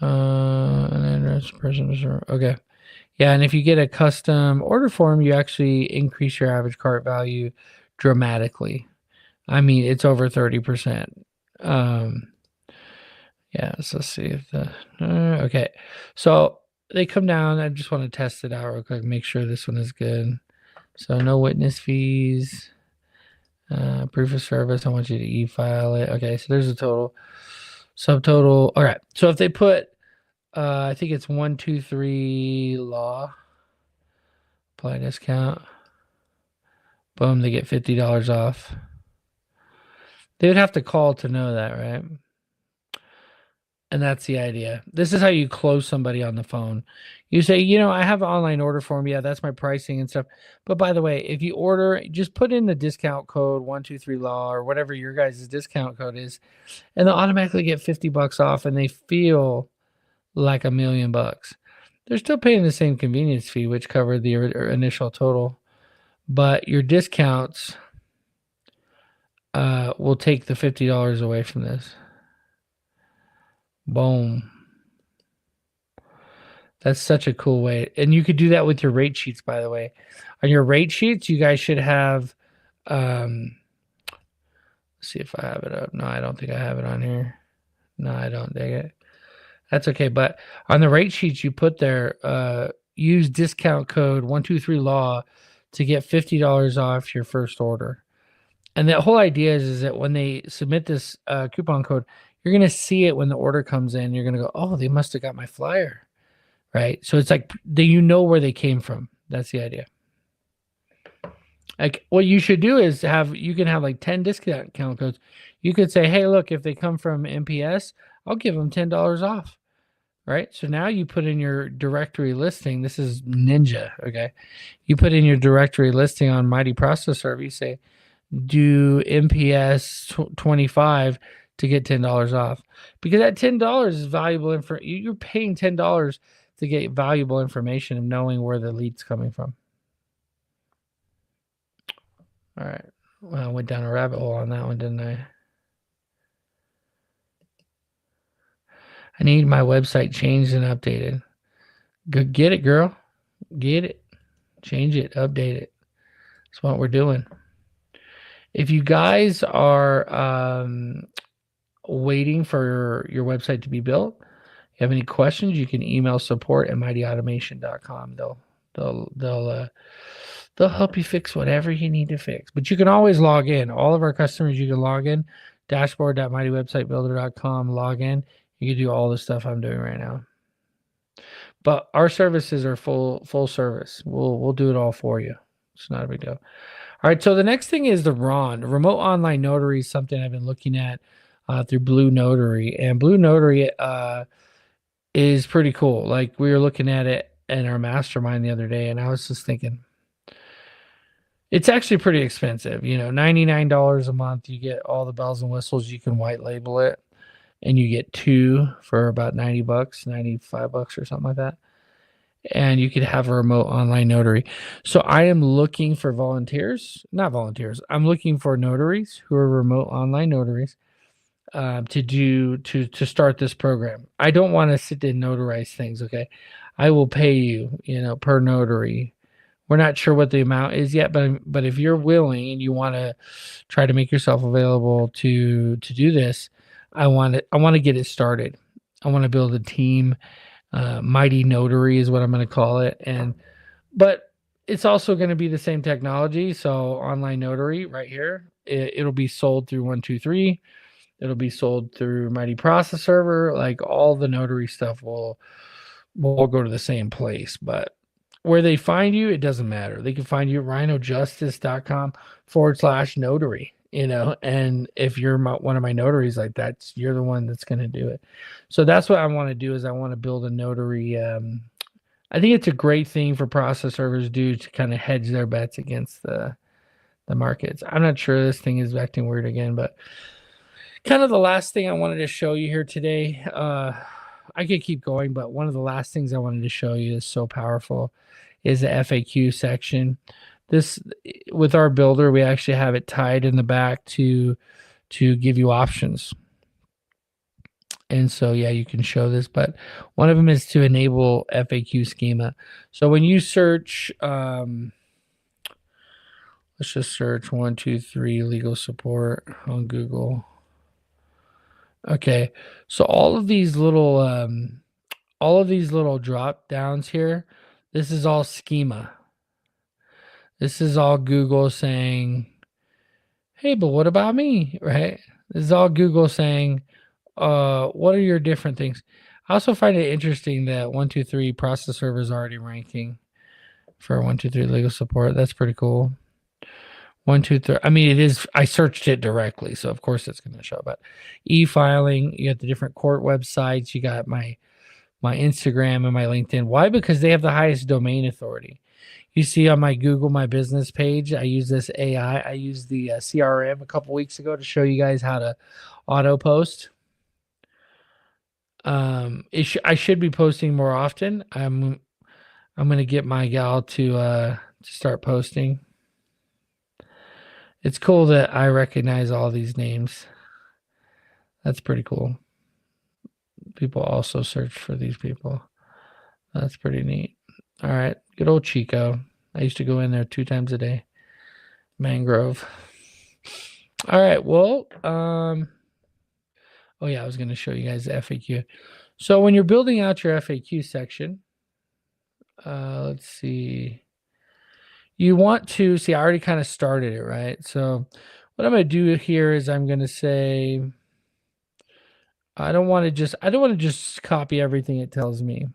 And then person. Okay. Yeah, and if you get a custom order form, you actually increase your average cart value dramatically. I mean, it's over 30%. Yeah, so let's see if the okay. So they come down. I just want to test it out real quick, make sure this one is good. So no witness fees, proof of service. I want you to e-file it. Okay, so there's a total, subtotal. All right. So if they put, I think it's 123 law, apply discount. Boom, they get $50 off. They would have to call to know that, right? And that's the idea. This is how you close somebody on the phone. You say, I have an online order form. Yeah, that's my pricing and stuff. But by the way, if you order, just put in the discount code 123law or whatever your guys' discount code is, and they'll automatically get $50 off, and they feel like $1 million. They're still paying the same convenience fee, which covered the initial total, but your discounts will take the $50 away from this. Boom. That's such a cool way. And you could do that with your rate sheets, by the way. On your rate sheets, you guys should have, let's see if I have it up. No, I don't think I have it on here. No, I don't dig it. That's okay. But on the rate sheets, you put there, use discount code 123law to get $50 off your first order. And the whole idea is that when they submit this coupon code, you're going to see it when the order comes in. You're going to go, oh, they must have got my flyer, right? So it's like where they came from. That's the idea. Like what you should do is you can have like 10 discount codes. You could say, hey, look, if they come from MPS, I'll give them $10 off, right? So now you put in your directory listing. This is Ninja, okay? You put in your directory listing on Mighty Process Server. You say, do MPS 25 to get $10 off, because that $10 is valuable you're paying $10 to get valuable information of knowing where the lead's coming from. All right. Well, I went down a rabbit hole on that one, didn't I? I need my website changed and updated. Go get it, girl. Get it. Change it. Update it. That's what we're doing. If you guys are waiting for your website to be built, if you have any questions, you can email support@mightyautomation.com. They'll help you fix whatever you need to fix. But you can always log in. All of our customers, you can log in, dashboard.mightywebsitebuilder.com, log in. You can do all the stuff I'm doing right now. But our services are full service. We'll do it all for you. It's not a big deal. All right, so the next thing is the RON, remote online notary, is something I've been looking at through Blue Notary, and Blue Notary is pretty cool. Like we were looking at it in our mastermind the other day, and I was just thinking, it's actually pretty expensive. $99 a month. You get all the bells and whistles. You can white label it, and you get 2 for about $90, $95 or something like that. And you could have a remote online notary. So I am looking for not volunteers. I'm looking for notaries who are remote online notaries to start this program. I don't want to sit and notarize things. Okay. I will pay you, per notary. We're not sure what the amount is yet, but if you're willing and you want to try to make yourself available to do this, I want to get it started. I want to build a team. Mighty Notary is what I'm going to call it. But it's also going to be the same technology. So online notary right here, it'll be sold through 123. It'll be sold through Mighty Process Server. Like all the notary stuff will go to the same place, but where they find you, it doesn't matter. They can find you at rhinojustice.com/notary. And if you're one of my notaries, like you're the one that's going to do it. So that's what I want to do, is I want to build a notary. I think it's a great thing for process servers do to kind of hedge their bets against the markets. I'm not sure this thing is acting weird again, but kind of the last thing I wanted to show you here today, I could keep going, but one of the last things I wanted to show you is so powerful is the FAQ section. This, with our builder, we actually have it tied in the back to give you options. And so, yeah, you can show this, but one of them is to enable FAQ schema. So when you search, let's just search 123 legal support on Google. Okay, so all of these little drop downs here, this is all schema. This is all Google saying, hey, but what about me, right? This is all Google saying, what are your different things? I also find it interesting that 123 process server is already ranking for 123 legal support. That's pretty cool. 123. I mean, it is. I searched it directly, so of course it's going to show. But e-filing, you got the different court websites. You got my Instagram and my LinkedIn. Why? Because they have the highest domain authority. You see on my Google My Business page, I use this AI. I used the CRM a couple weeks ago to show you guys how to auto post. I should be posting more often. I'm gonna get my gal to start posting. It's cool that I recognize all these names. That's pretty cool. People also search for these people. That's pretty neat. All right, good old Chico. I used to go in there 2 times a day. Mangrove. All right, well, oh yeah, I was going to show you guys the FAQ. So when you're building out your FAQ section, let's see. You want to see, I already kind of started it, right? So what I'm going to do here is I'm going to say, I don't want to just copy everything it tells me.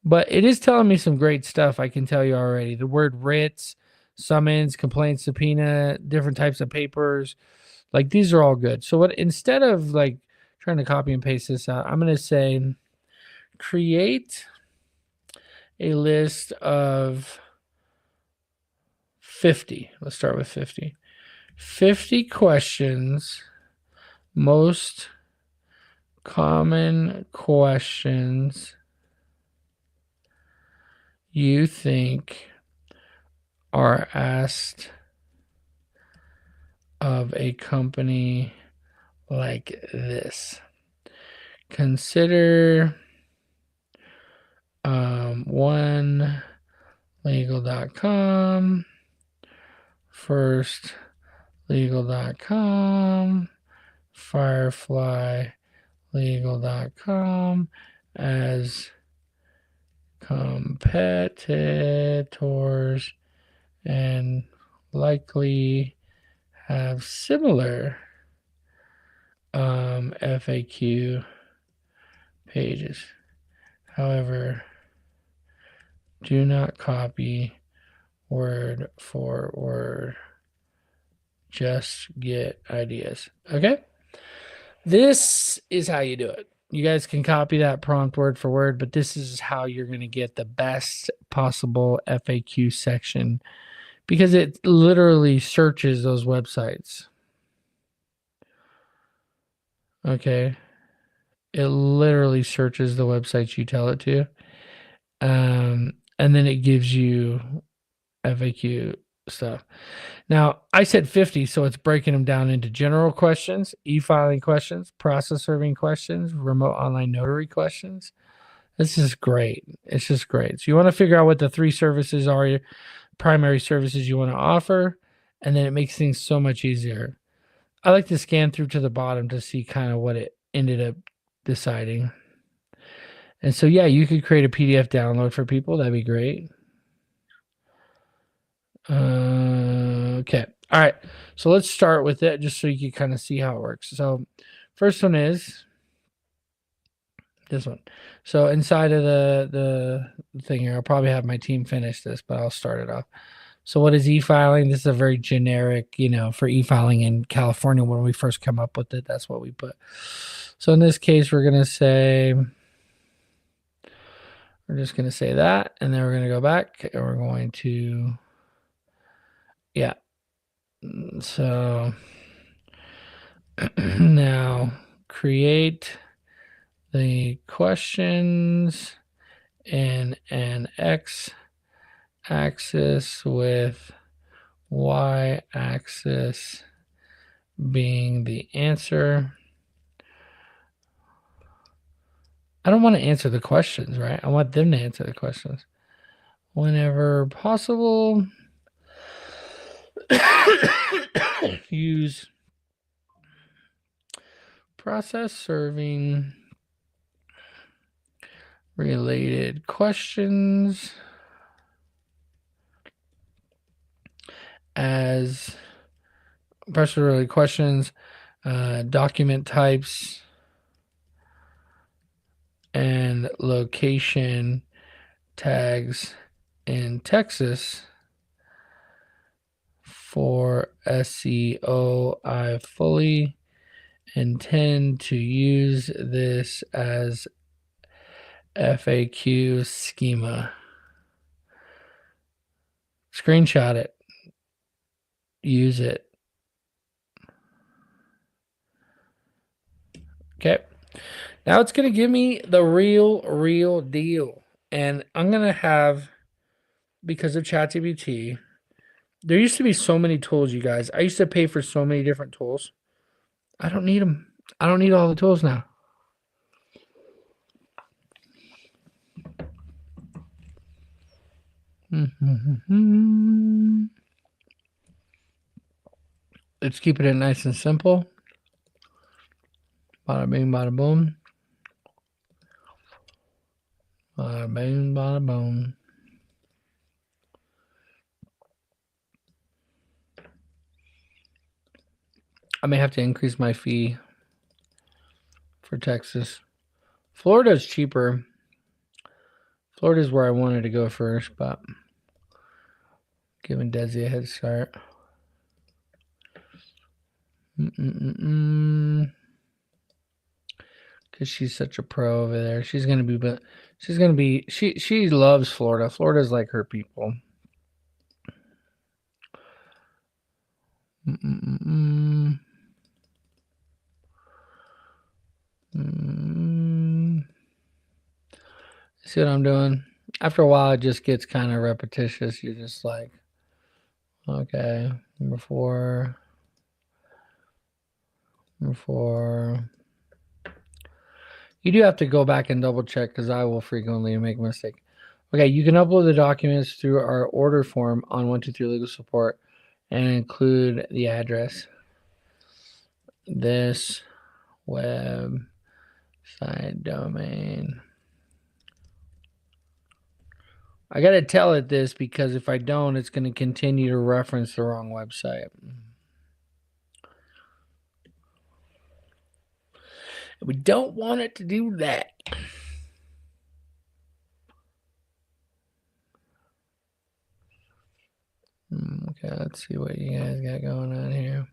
But it is telling me some great stuff, I can tell you already. The word writs, summons, complaint, subpoena, different types of papers. Like these are all good. So what instead of like trying to copy and paste this out, I'm going to say create a list of 50. Let's start with 50. 50 questions, most common questions you think are asked of a company like this. Consider onelegal.com, firstlegal.com, fireflylegal.com as competitors and likely have similar FAQ pages. However, do not copy word for word. Just get ideas. Okay? This is how you do it. You guys can copy that prompt word for word, but this is how you're going to get the best possible FAQ section because it literally searches those websites. Okay. It literally searches the websites you tell it to. And then it gives you FAQ stuff. Now, I said 50, so it's breaking them down into general questions, e-filing questions, process serving questions, remote online notary questions. This is great. It's just great. So you want to figure out what the 3 services are, your primary services you want to offer, and then it makes things so much easier. I like to scan through to the bottom to see kind of what it ended up deciding. And so, yeah, you could create a PDF download for people. That'd be great. Okay. All right. So let's start with it just so you can kind of see how it works. So first one is this one. So inside of the thing here, I'll probably have my team finish this, but I'll start it off. So what is e-filing? This is a very generic, for e-filing in California when we first come up with it. That's what we put. So in this case, we're going to say, that, and then we're going to go back and we're going to, yeah. So now create the questions in an x-axis with y-axis being the answer. I don't want to answer the questions, right? I want them to answer the questions. Whenever possible, use process serving related questions as process related questions, document types, and location tags in Texas for SEO. I fully intend to use this as FAQ schema. Screenshot it. Use it. Okay. Now it's going to give me the real deal. And I'm going to have, because of ChatGPT, there used to be so many tools, you guys. I used to pay for so many different tools. I don't need them. I don't need all the tools now. Let's keep it nice and simple. Bada bing, bada boom. Bada bing, bada boom. I may have to increase my fee for Texas. Florida's cheaper. Florida's where I wanted to go first, but giving Desi a head start. Because she's such a pro over there. She's gonna be, she loves Florida. Florida's like her people. See what I'm doing? After a while, it just gets kind of repetitious. You're just like, okay, number four. You do have to go back and double check because I will frequently make a mistake. Okay, you can upload the documents through our order form on 123 Legal Support and include the address. This website domain. I got to tell it this because if I don't, it's going to continue to reference the wrong website. We don't want it to do that. Okay, let's see what you guys got going on here.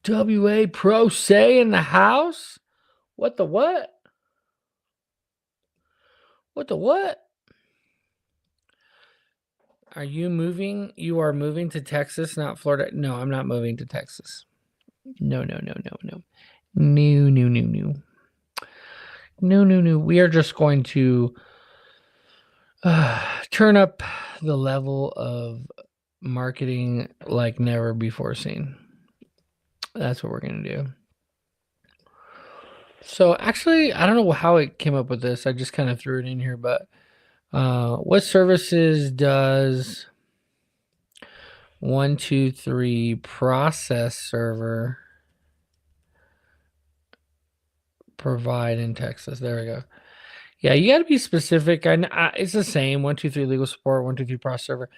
WA Pro Say in the house? What the what? What the what? Are you moving? You are moving to Texas, not Florida? No, I'm not moving to Texas. No. No. We are just going to turn up the level of marketing like never before seen. That's what we're going to do. So actually, I don't know how it came up with this. I just kind of threw it in here, but what services does 123 process server provide in Texas? There we go. Yeah, you got to be specific. It's the same 123 Legal Support, 123 process server.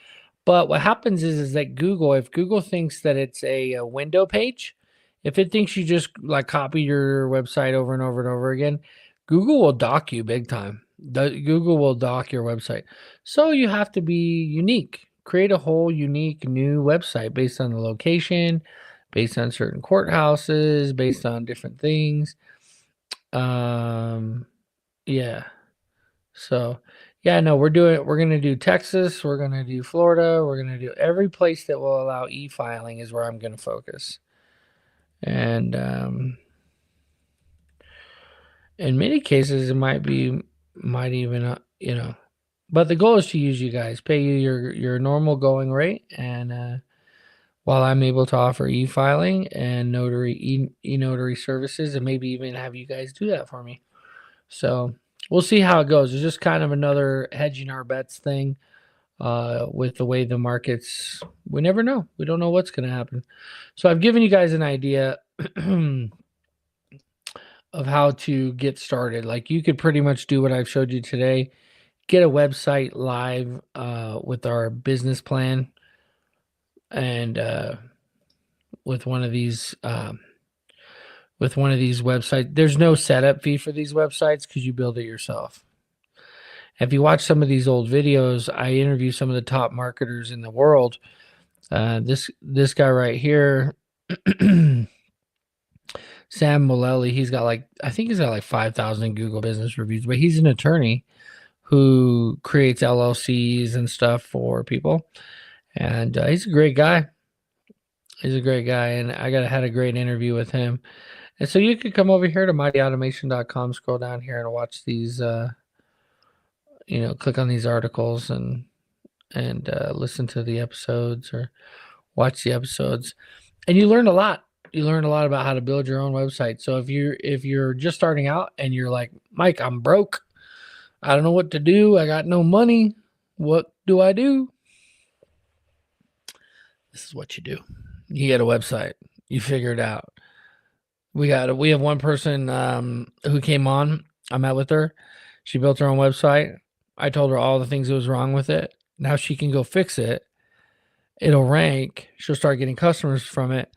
But what happens is that Google, if Google thinks that it's a window page, if it thinks you just like copy your website over and over and over again, Google will dock you big time. Google will dock your website. So you have to be unique. Create a whole unique new website based on the location, based on certain courthouses, based on different things. Yeah. So yeah, no, we're going to do Texas. We're going to do Florida. We're going to do every place that will allow e-filing is where I'm going to focus. And in many cases, it might even, but the goal is to use you guys, pay you your normal going rate. And while I'm able to offer e-filing and notary, e-notary services, and maybe even have you guys do that for me. So we'll see how it goes. It's just kind of another hedging our bets thing with the way the markets. We never know. We don't know what's going to happen. So I've given you guys an idea of how to get started. Like you could pretty much do what I've showed you today. Get a website live with our business plan and with one of these websites. There's no setup fee for these websites because you build it yourself. If you watch some of these old videos, I interview some of the top marketers in the world. This guy right here, Sam Mullally, I think he's got like 5,000 Google business reviews, but he's an attorney who creates LLCs and stuff for people. And he's a great guy. And I had a great interview with him. And so you could come over here to mightyautomation.com, scroll down here and watch these, click on these articles and listen to the episodes or watch the episodes. And you learn a lot. You learn a lot about how to build your own website. So if you're just starting out and you're like, Mike, I'm broke. I don't know what to do. I got no money. What do I do? This is what you do. You get a website. You figure it out. We have one person who came on. I met with her. She built her own website. I told her all the things that was wrong with it. Now she can go fix it. It'll rank. She'll start getting customers from it.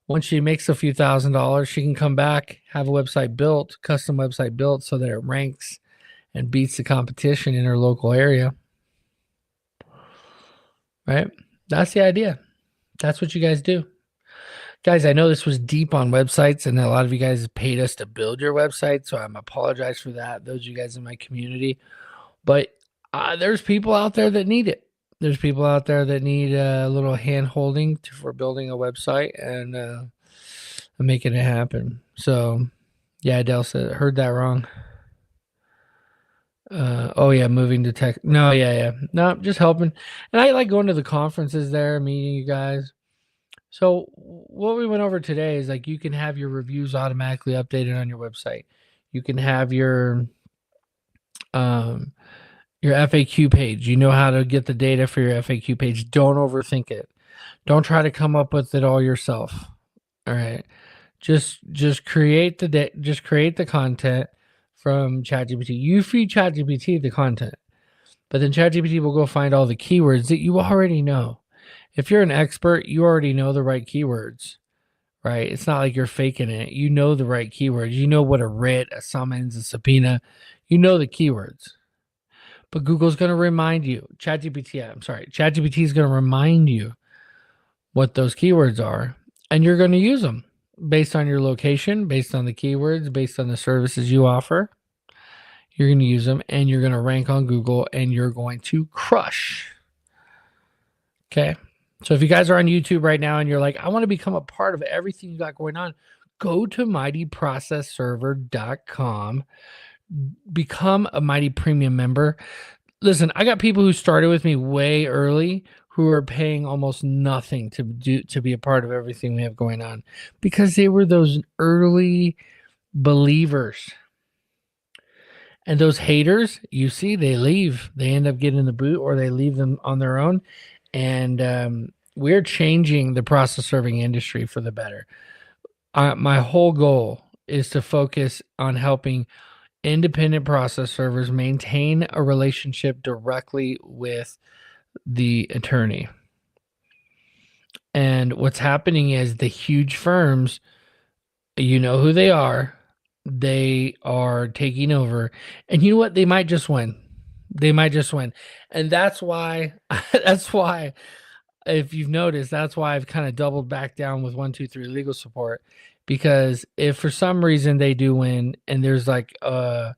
Once she makes a few $1,000s, she can come back, have a website built, custom website built so that it ranks and beats the competition in her local area. Right? That's the idea. That's what you guys do. Guys, I know this was deep on websites, and a lot of you guys paid us to build your website, so I'm apologize for that, those of you guys in my community. But there's people out there that need it. There's people out there that need a little hand-holding for building a website and making it happen. So, yeah, Adele said, heard that wrong. Moving to tech. No, just helping. And I like going to the conferences there, meeting you guys. So what we went over today is like you can have your reviews automatically updated on your website. You can have your FAQ page. You know how to get the data for your FAQ page. Don't overthink it. Don't try to come up with it all yourself. All right. Just create the content from ChatGPT. You feed ChatGPT the content, but then ChatGPT will go find all the keywords that you already know. If you're an expert, you already know the right keywords, right? It's not like you're faking it. You know the right keywords. You know what a writ, a summons, a subpoena. You know the keywords. But Google's going to remind you. ChatGPT is going to remind you what those keywords are, and you're going to use them based on your location, based on the keywords, based on the services you offer. You're going to use them, and you're going to rank on Google, and you're going to crush. Okay? So if you guys are on YouTube right now and you're like, I want to become a part of everything you got going on, go to mightyprocessserver.com. Become a Mighty Premium member. Listen, I got people who started with me way early who are paying almost nothing to be a part of everything we have going on because they were those early believers. And those haters, you see, they leave. They end up getting the boot or they leave them on their own. And we're changing the process serving industry for the better. My whole goal is to focus on helping independent process servers maintain a relationship directly with the attorney. And what's happening is the huge firms, you know who they are taking over. And you know what? They might just win. And that's why, if you've noticed, that's why I've kind of doubled back down with 123 Legal Support. Because if for some reason they do win, and there's like, and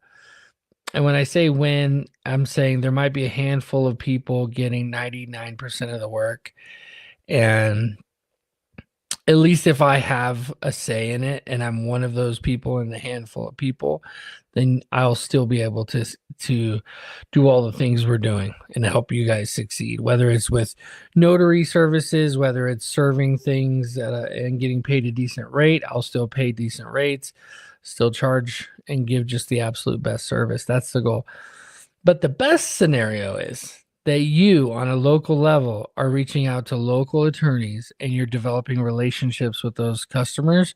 when I say win, I'm saying there might be a handful of people getting 99% of the work. And at least if I have a say in it and I'm one of those people in the handful of people, then I'll still be able to do all the things we're doing and help you guys succeed, whether it's with notary services, whether it's serving things and getting paid a decent rate. I'll still pay decent rates. still charge and give just the absolute best service. That's the goal. But the best scenario is that you, on a local level, are reaching out to local attorneys and you're developing relationships with those customers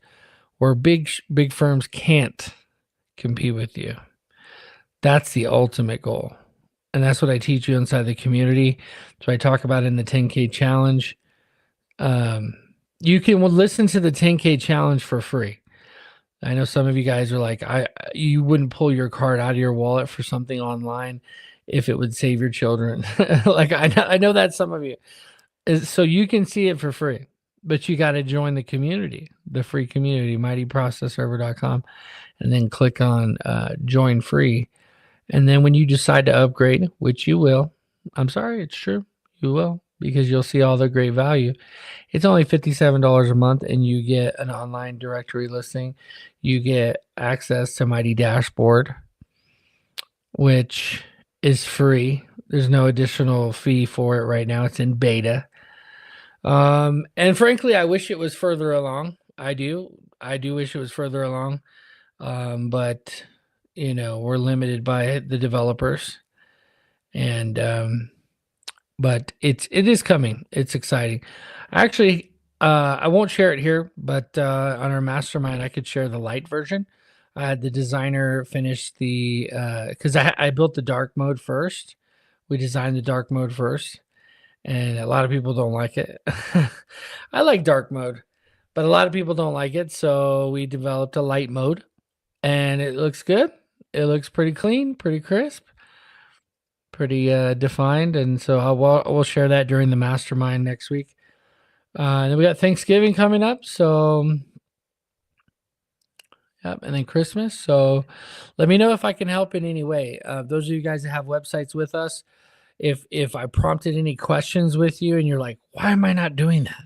where big firms can't compete with you. That's the ultimate goal. And that's what I teach you inside the community. So I talk about in the 10K challenge. You can listen to the 10K challenge for free. I know some of you guys are like, you wouldn't pull your card out of your wallet for something online if it would save your children. Like I know that some of you. So you can see it for free, but you got to join the community, the free community, mightyprocessserver.com, and then click on join free. And then when you decide to upgrade, which you will, I'm sorry, it's true, you will, because you'll see all the great value. It's only $57 a month, and you get an online directory listing. You get access to Mighty Dashboard, which is free. There's no additional fee for it right now. It's in beta. And frankly, I wish it was further along. I do wish it was further along. But we're limited by the developers, and but it is coming. It's exciting. Actually, I won't share it here, but on our mastermind, I could share the light version. The designer finished the because I built the dark mode first. We designed the dark mode first, and a lot of people don't like it. I like dark mode, but a lot of people don't like it. So we developed a light mode, and it looks good. It looks pretty clean, pretty crisp, pretty defined. And so we'll share that during the mastermind next week. And then we got Thanksgiving coming up. So, yep, and then Christmas. So let me know if I can help in any way. Those of you guys that have websites with us, if I prompted any questions with you and you're like, why am I not doing that?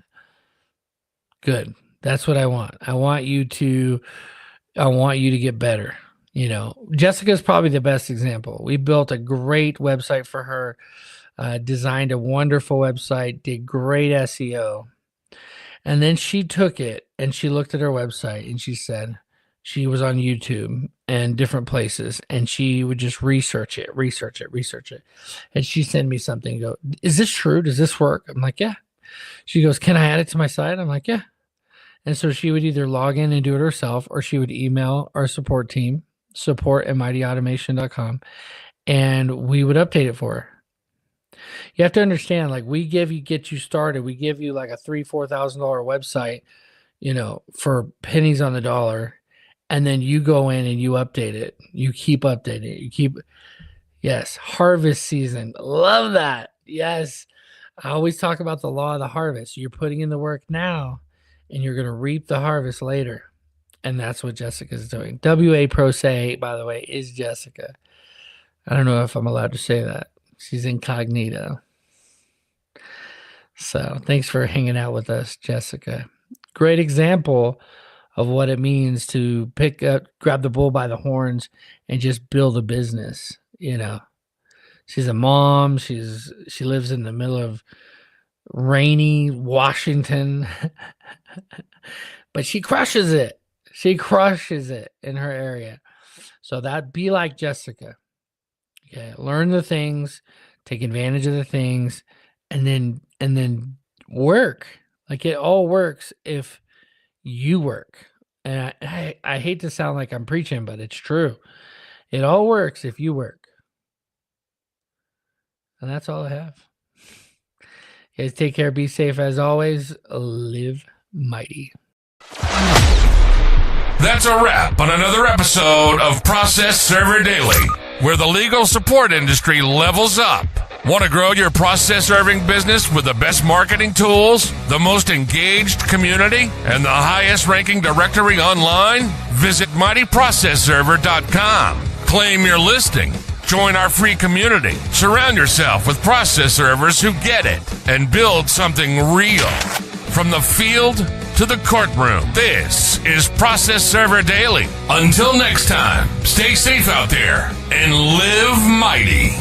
Good. That's what I want. I want you to get better. Jessica's probably the best example. We built a great website for her, designed a wonderful website, did great SEO. And then she took it and she looked at her website and she said she was on YouTube and different places, and she would just research it. And she sent me something and go, is this true? Does this work? I'm like, yeah. She goes, can I add it to my site? I'm like, yeah. And so she would either log in and do it herself, or she would email our support team, support@mightyautomation.com, and we would update it for her. You have to understand, like, we get you started. We give you like a $3,000-$4,000 website, for pennies on the dollar. And then you go in and you update it. You keep updating it. Yes. Harvest season. Love that. Yes. I always talk about the law of the harvest. You're putting in the work now and you're going to reap the harvest later. And that's what Jessica's doing. WA Pro Say, by the way, is Jessica. I don't know if I'm allowed to say that. She's incognito. So thanks for hanging out with us, Jessica. Great example of what it means to grab the bull by the horns and just build a business. She's a mom. She lives in the middle of rainy Washington, but she crushes it. She crushes it in her area. So be like Jessica. Okay, learn the things, take advantage of the things, and then work. Like, it all works if you work. And I hate to sound like I'm preaching, but it's true. It all works if you work. And that's all I have. You guys take care. Be safe as always. Live mighty. That's a wrap on another episode of Process Server Daily, where the legal support industry levels up. Want to grow your process serving business with the best marketing tools, the most engaged community, and the highest ranking directory online? Visit mightyprocessserver.com. Claim your listing. Join our free community. Surround yourself with process servers who get it and build something real. From the field to the courtroom, this is Process Server Daily. Until next time, stay safe out there and live mighty.